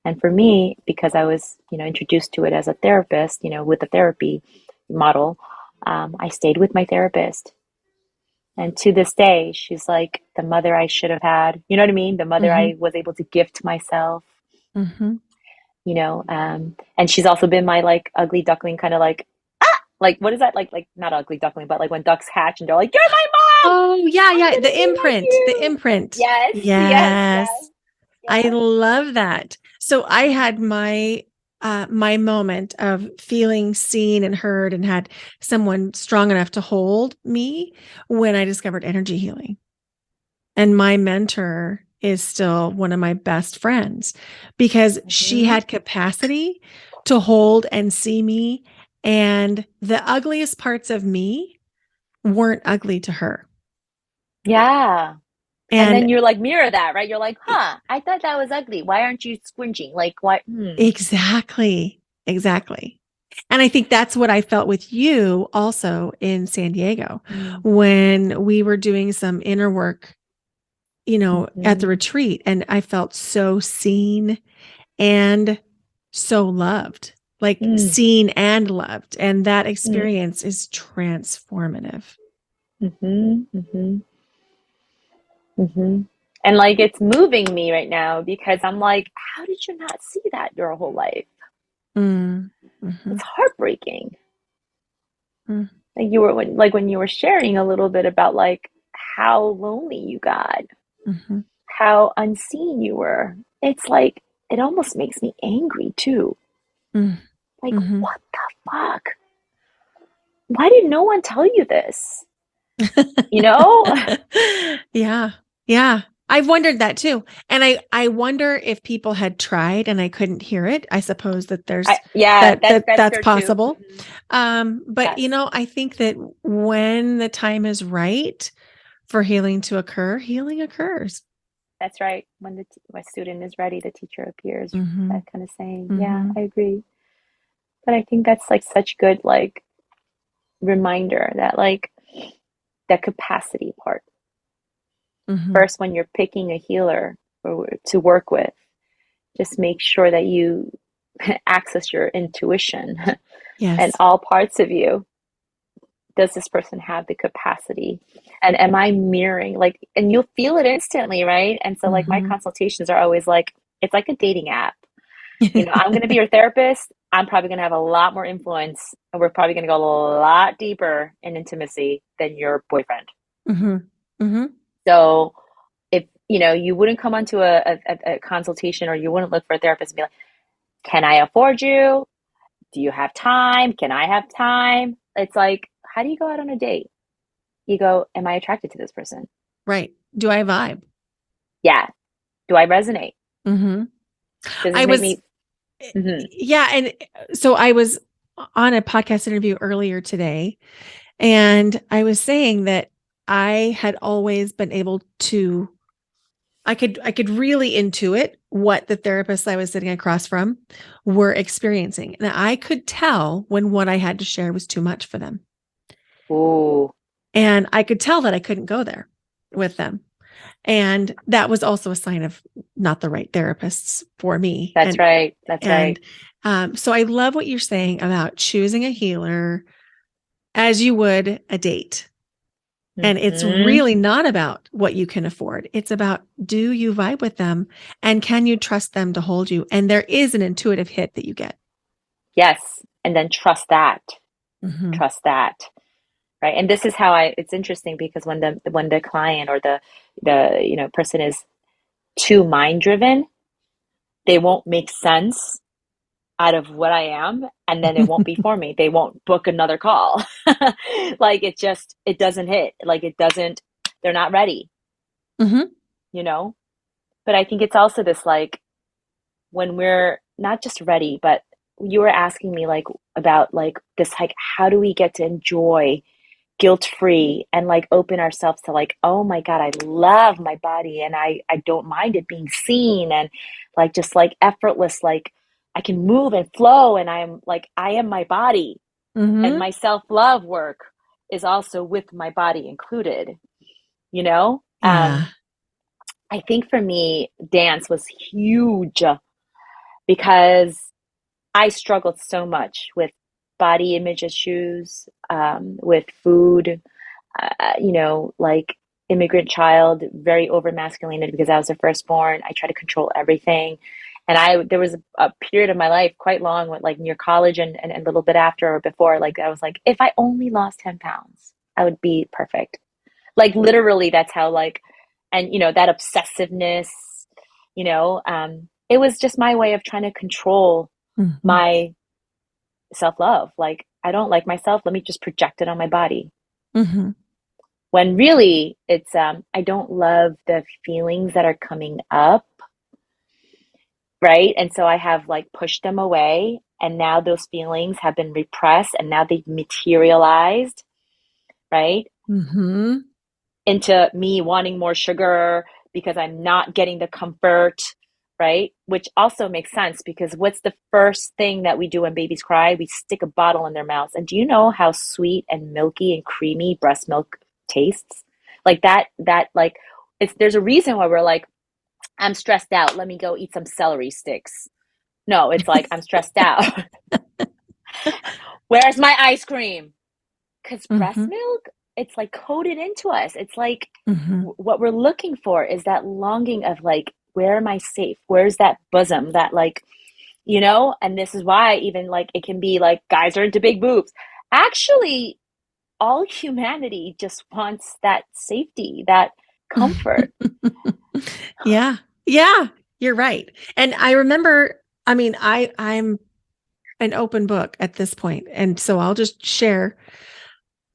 And for me, because I was, introduced to it as a therapist, with the therapy model, I stayed with my therapist. And to this day, she's like the mother I should have had. You know what I mean? The mother Mhm. I was able to give to myself, Mhm. and she's also been my like ugly duckling kind of like what is that like not ugly duckling, but like when ducks hatch and they're like, you're my mom, Oh, yeah, I'm yeah, gonna the be like imprint, the you. imprint. Yes, yes, yes, Yes. I yes. love that. So I had my moment of feeling seen and heard and had someone strong enough to hold me when I discovered energy healing. And my mentor is still one of my best friends because she had capacity to hold and see me. And the ugliest parts of me weren't ugly to her. Yeah. And And then you're like, mirror that, right? You're like, huh, I thought that was ugly. Why aren't you squinching? Like, why? exactly. And I think that's what I felt with you also in San Diego when we were doing some inner work, at the retreat. And I felt so seen and so loved, like seen and loved. And that experience is transformative. And like, it's moving me right now because I'm like, how did you not see that your whole life? It's heartbreaking. Like when you were sharing a little bit about like how lonely you got, how unseen you were. It's like it almost makes me angry too. Like, what the fuck? Why did no one tell you this? You know? Yeah. I've wondered that too. And I wonder if people had tried and I couldn't hear it. I suppose that there's that's fair possible. too. But Yes. I think that when the time is right for healing to occur, healing occurs. That's right. When my student is ready, the teacher appears. That kind of saying. Yeah, I agree. But I think that's like such good like reminder that like that capacity part. First, when you're picking a healer to work with, just make sure that you access your intuition Yes. and all parts of you. Does this person have the capacity? And am I mirroring? Like, and you'll feel it instantly, right? And so, like, my consultations are always like, it's like a dating app. I'm going to be your therapist. I'm probably going to have a lot more influence, and we're probably going to go a lot deeper in intimacy than your boyfriend. So, if you wouldn't come onto a consultation, or you wouldn't look for a therapist and be like, can I afford you? Do you have time? Can I have time? It's like, how do you go out on a date? You go, am I attracted to this person? Right. Do I vibe? Yeah. Do I resonate? Does this make me? Yeah. And so I was on a podcast interview earlier today, and I was saying that I had always been able to, I could really intuit what the therapists I was sitting across from were experiencing. And I could tell when what I had to share was too much for them. Ooh. And I could tell that I couldn't go there with them. And that was also a sign of not the right therapists for me. That's right. Right. So I love what you're saying about choosing a healer as you would a date. And it's really not about what you can afford. It's about, do you vibe with them and can you trust them to hold you? And there is an intuitive hit that you get. Yes. And then trust that. Trust that. Right. And this is how it's interesting because when the client or the person is too mind driven, they won't make sense out of what I am, and then it won't be for me. They won't book another call. Like it doesn't hit. Like they're not ready. But I think it's also this like when we're not just ready, but you were asking me like about like this, like, how do we get to enjoy guilt-free and like open ourselves to like, oh my God, I love my body and I don't mind it being seen and like just like effortless, like I can move and flow and I am my body. And my self-love work is also with my body included, Yeah. I think for me, dance was huge because I struggled so much with body image issues, with food, like immigrant child, very over masculinated because I was the firstborn. I tried to control everything. And there was a period of my life quite long, with, like near college and a little bit after or before, like I was like, if I only lost 10 pounds, I would be perfect. Like literally that's how like, and that obsessiveness, it was just my way of trying to control my self-love. Like, I don't like myself. Let me just project it on my body. when really it's I don't love the feelings that are coming up, right? And so I have like pushed them away, and now those feelings have been repressed, and now they've materialized, right? Mm-hmm. Into me wanting more sugar because I'm not getting the comfort, right? Which also makes sense because what's the first thing that we do when babies cry? We stick a bottle in their mouths. And do you know how sweet and milky and creamy breast milk tastes? Like that like there's a reason why we're like, I'm stressed out. Let me go eat some celery sticks. No, it's like I'm stressed out. Where's my ice cream? Because breast Mm-hmm. milk, it's like coded into us. It's like Mm-hmm. what we're looking for is that longing of like, where am I safe? Where's that bosom? That like, and this is why even like it can be like guys are into big boobs. Actually, all humanity just wants that safety, that comfort. Yeah. Yeah. You're right. And I remember, I mean, I'm an open book at this point. And so I'll just share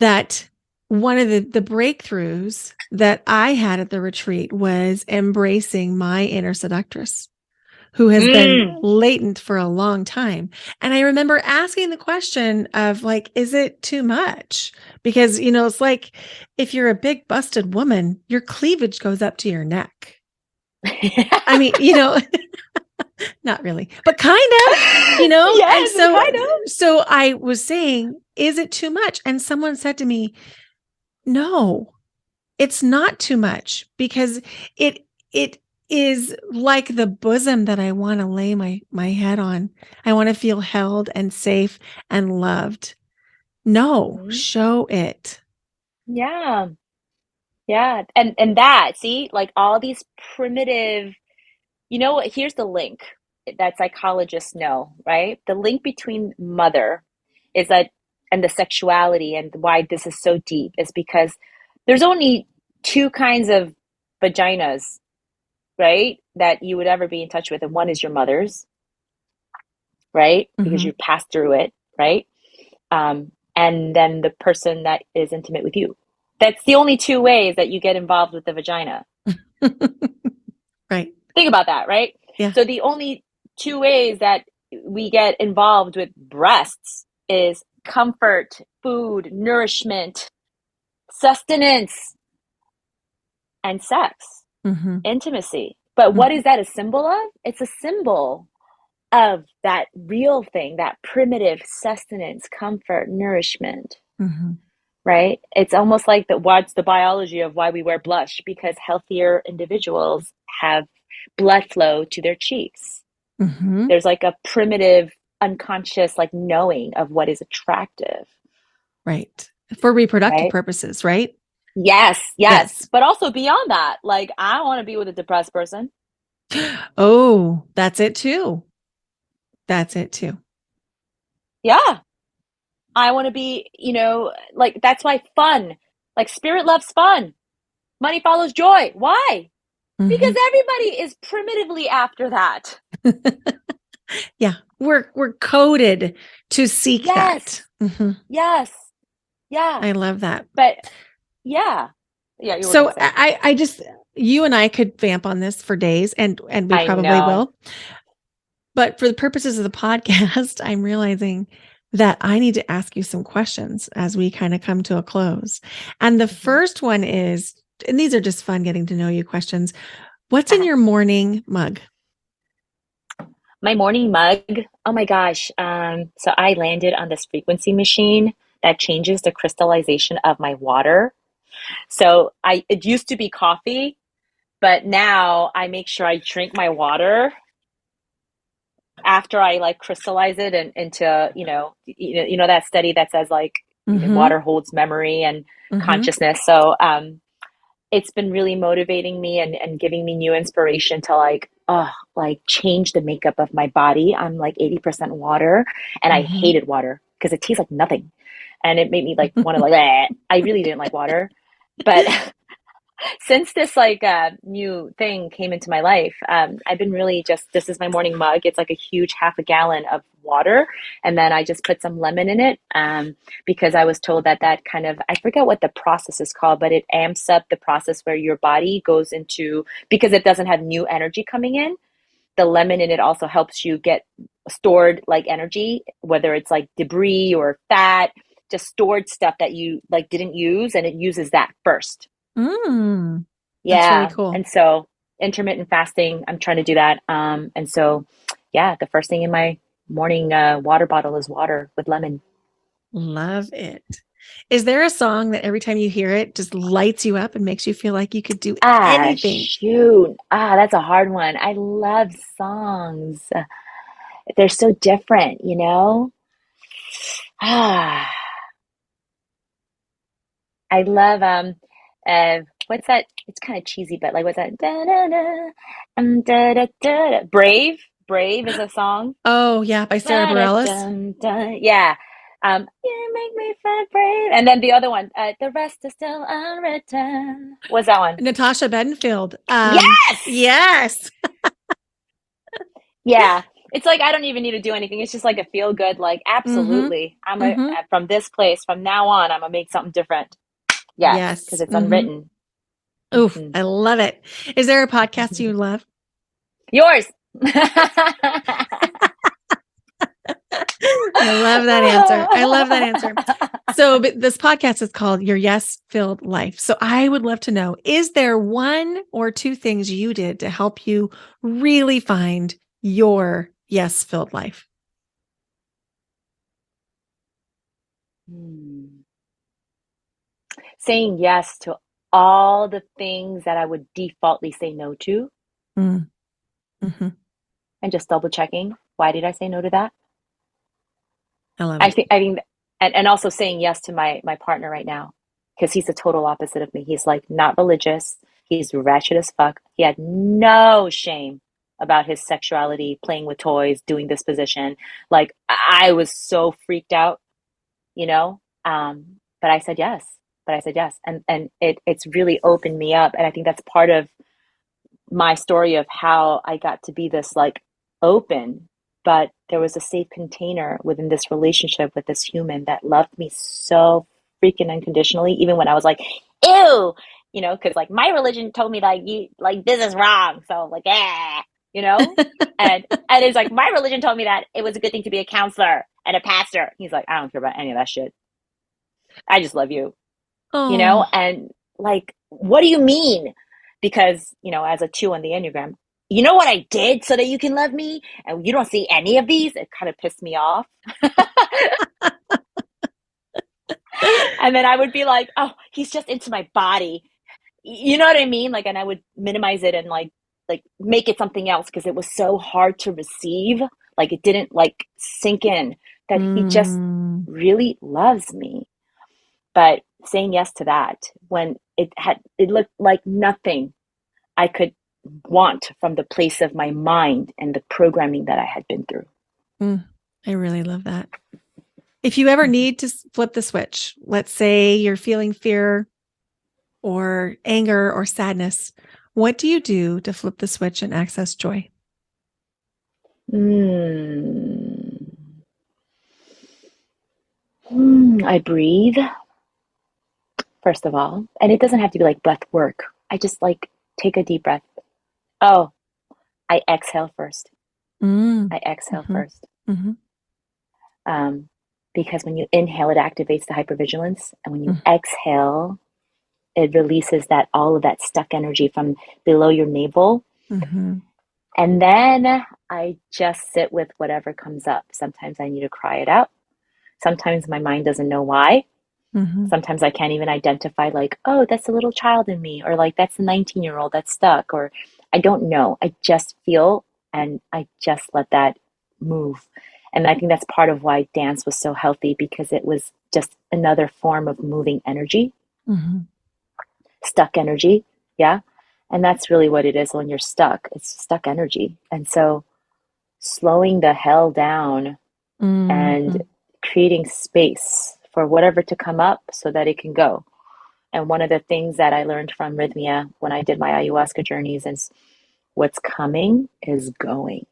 that one of the breakthroughs that I had at the retreat was embracing my inner seductress, who has been Mm. latent for a long time. And I remember asking the question of like, is it too much? Because, it's like if you're a big busted woman, your cleavage goes up to your neck. I mean, not really, but kind of, and Yes, so, kind of. so I was saying, is it too much? And someone said to me, no, it's not too much because it is like the bosom that I want to lay my head on. I want to feel held and safe and loved. No, Mhm. show it. Yeah. Yeah. And that, see, like all these primitive, here's the link that psychologists know, right? The link between mother is that and the sexuality and why this is so deep is because there's only two kinds of vaginas, right? That you would ever be in touch with. And one is your mother's, right? Because Mm-hmm. you passed through it, right? And then the person that is intimate with you. That's the only two ways that you get involved with the vagina. Right. Think about that, right? Yeah. So the only two ways that we get involved with breasts is comfort, food, nourishment, sustenance, and sex, Mm-hmm. intimacy. But what Mm-hmm. is that a symbol of? It's a symbol of that real thing, that primitive sustenance, comfort, nourishment, Mm-hmm. right? It's almost like what's the biology of why we wear blush? Because healthier individuals have blood flow to their cheeks. Mm-hmm. There's like a primitive, unconscious, like knowing of what is attractive, Right. For reproductive right? purposes, right? Yes, yes. Yes. But also beyond that, like I don't want to be with a depressed person. Oh, that's it too. That's it too. Yeah. I want to be, like that's why fun, like spirit loves fun. Money follows joy. Why? Mm-hmm. Because everybody is primitively after that. Yeah, we're coded to seek that. Yes. Mm-hmm. Yes. Yeah. I love that. But yeah. Yeah, you were So gonna say. I just you and I could vamp on this for days, and we I probably know. will. But for the purposes of the podcast, I'm realizing that I need to ask you some questions as we kind of come to a close. And the Mhm. first one is, and these are just fun getting to know you questions. What's in Uh-huh. your morning mug? My morning mug. Oh my gosh. So I landed on this frequency machine that changes the crystallization of my water. So it used to be coffee, but now I make sure I drink my water after I like crystallize it and into, that study that says like Mm-hmm. water holds memory and Mm-hmm. consciousness. So it's been really motivating me and giving me new inspiration to like change the makeup of my body. I'm like 80% water and I Mm-hmm. hated water because it tastes like nothing. And it made me like want to like, I really didn't like water, but Since this like new thing came into my life, I've been really just, this is my morning mug. It's like a huge half a gallon of water. And then I just put some lemon in it because I was told that that kind of, I forget what the process is called, but it amps up the process where your body goes into, because it doesn't have new energy coming in. The lemon in it also helps you get stored like energy, whether it's like debris or fat, just stored stuff that you like didn't use, and it uses that first. Mm, that's really Yeah. cool. And so intermittent fasting, I'm trying to do that. And so, yeah, the first thing in my morning water bottle is water with lemon. Love it. Is there a song that every time you hear it just lights you up and makes you feel like you could do Ah, anything? shoot. Ah, that's a hard one. I love songs. They're so different, you know? Ah, I love what's that? It's kind of cheesy, but like what's that? Da, da, da, da, da, da, da. Brave. Brave is a song. Oh, yeah, by Sarah Da, da, Bareilles. dun, dun. Yeah. You make me feel brave. And then the other one, the rest is still unwritten. What's that one? Natasha Bedingfield. Yes! Yes. Yeah. It's like I don't even need to do anything. It's just like a feel good, like Mm-hmm. absolutely. Mm-hmm. From this place, from now on, I'm gonna make something different. Yes, because Yes. it's Mm-hmm. unwritten. Oof, Mhm. I love it. Is there a podcast you love? Yours. I love that answer. I love that answer. So, but this podcast is called Your Yes Filled Life. So, I would love to know, is there one or two things you did to help you really find your yes filled life? Hmm. Saying yes to all the things that I would defaultly say no to, Mm, hmm. and just double checking, why did I say no to that? I love it. I think, and also saying yes to my partner right now, because he's the total opposite of me. He's like not religious. He's ratchet as fuck. He had no shame about his sexuality, playing with toys, doing this position. Like I was so freaked out, you know. But I said yes. But I said yes, and it's really opened me up, and I think that's part of my story of how I got to be this like open, but there was a safe container within this relationship with this human that loved me so freaking unconditionally, even when I was like, ew, you know, because like my religion told me like you like this is wrong. So like, you know? And it's like my religion told me that it was a good thing to be a counselor and a pastor. He's like, I don't care about any of that shit. I just love you, you know? Oh, And like, what do you mean? Because, you know, as a 2 on the Enneagram, you know what I did so that you can love me? And you don't see any of these? It kind of pissed me off. And then I would be like, oh, he's just into my body. You know what I mean? Like, and I would minimize it and like make it something else because it was so hard to receive. Like it didn't like sink in that he just mm, really loves me. But saying yes to that when it looked like nothing I could want from the place of my mind and the programming that I had been through. mm. I really love that. If you ever need to flip the switch, let's say you're feeling fear or anger or sadness, what do you do to flip the switch and access joy? Mm. I breathe, first of all. And it doesn't have to be like breath work. I just like take a deep breath. Oh, I exhale first. Mm, I exhale hmm. first. Hmm. Um, because when you inhale, it activates the hypervigilance. And when you exhale, it releases that all of that stuck energy from below your navel. Mm-hmm. And then I just sit with whatever comes up. Sometimes I need to cry it out. Sometimes my mind doesn't know why. Mm-hmm. Sometimes I can't even identify, like, oh, that's a little child in me, or like that's a 19-year-old that's stuck, or I don't know. I just feel and I just let that move. And I think that's part of why dance was so healthy because it was just another form of moving energy, Mm-hmm. stuck energy. Yeah. And that's really what it is when you're stuck. It's stuck energy. And so slowing the hell down and Mm-hmm. creating space for whatever to come up so that it can go. And one of the things that I learned from Rhythmia when I did my ayahuasca journeys is what's coming is going.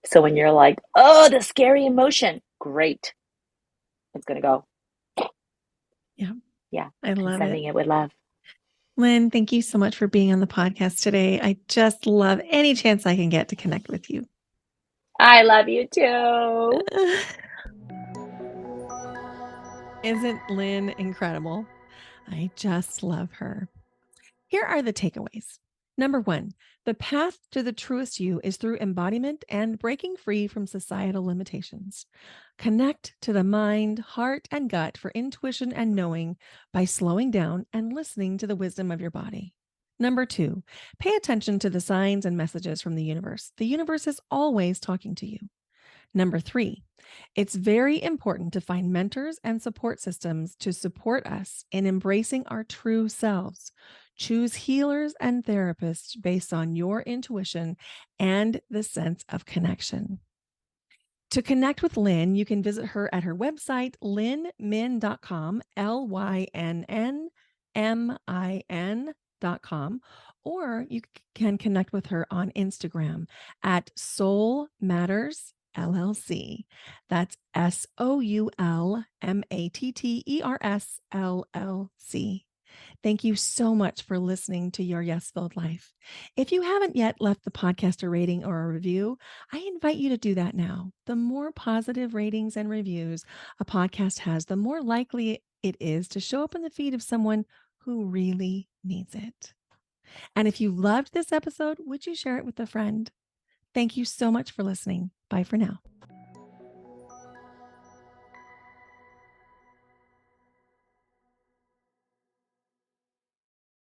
So when you're like, oh, the scary emotion, great. It's going to go. Yeah. Yeah. I And love sending it. it with love. Lynn, thank you so much for being on the podcast today. I just love any chance I can get to connect with you. I love you too. Isn't Lynn incredible? I just love her. Here are the takeaways. Number 1, the path to the truest you is through embodiment and breaking free from societal limitations. Connect to the mind, heart, and gut for intuition and knowing by slowing down and listening to the wisdom of your body. Number 2, pay attention to the signs and messages from the universe. The universe is always talking to you. Number 3, it's very important to find mentors and support systems to support us in embracing our true selves. Choose healers and therapists based on your intuition and the sense of connection. To connect with Lynn, you can visit her at her website, lynnmin.com, LYNNMIN.com, or you can connect with her on Instagram at Soul Matters LLC. That's SOULMATTERS LLC. Thank you so much for listening to Your Yes Filled Life. If you haven't yet left the podcast a rating or a review, I invite you to do that now. The more positive ratings and reviews a podcast has, the more likely it is to show up in the feed of someone who really needs it. And if you loved this episode, would you share it with a friend? Thank you so much for listening. Bye for now.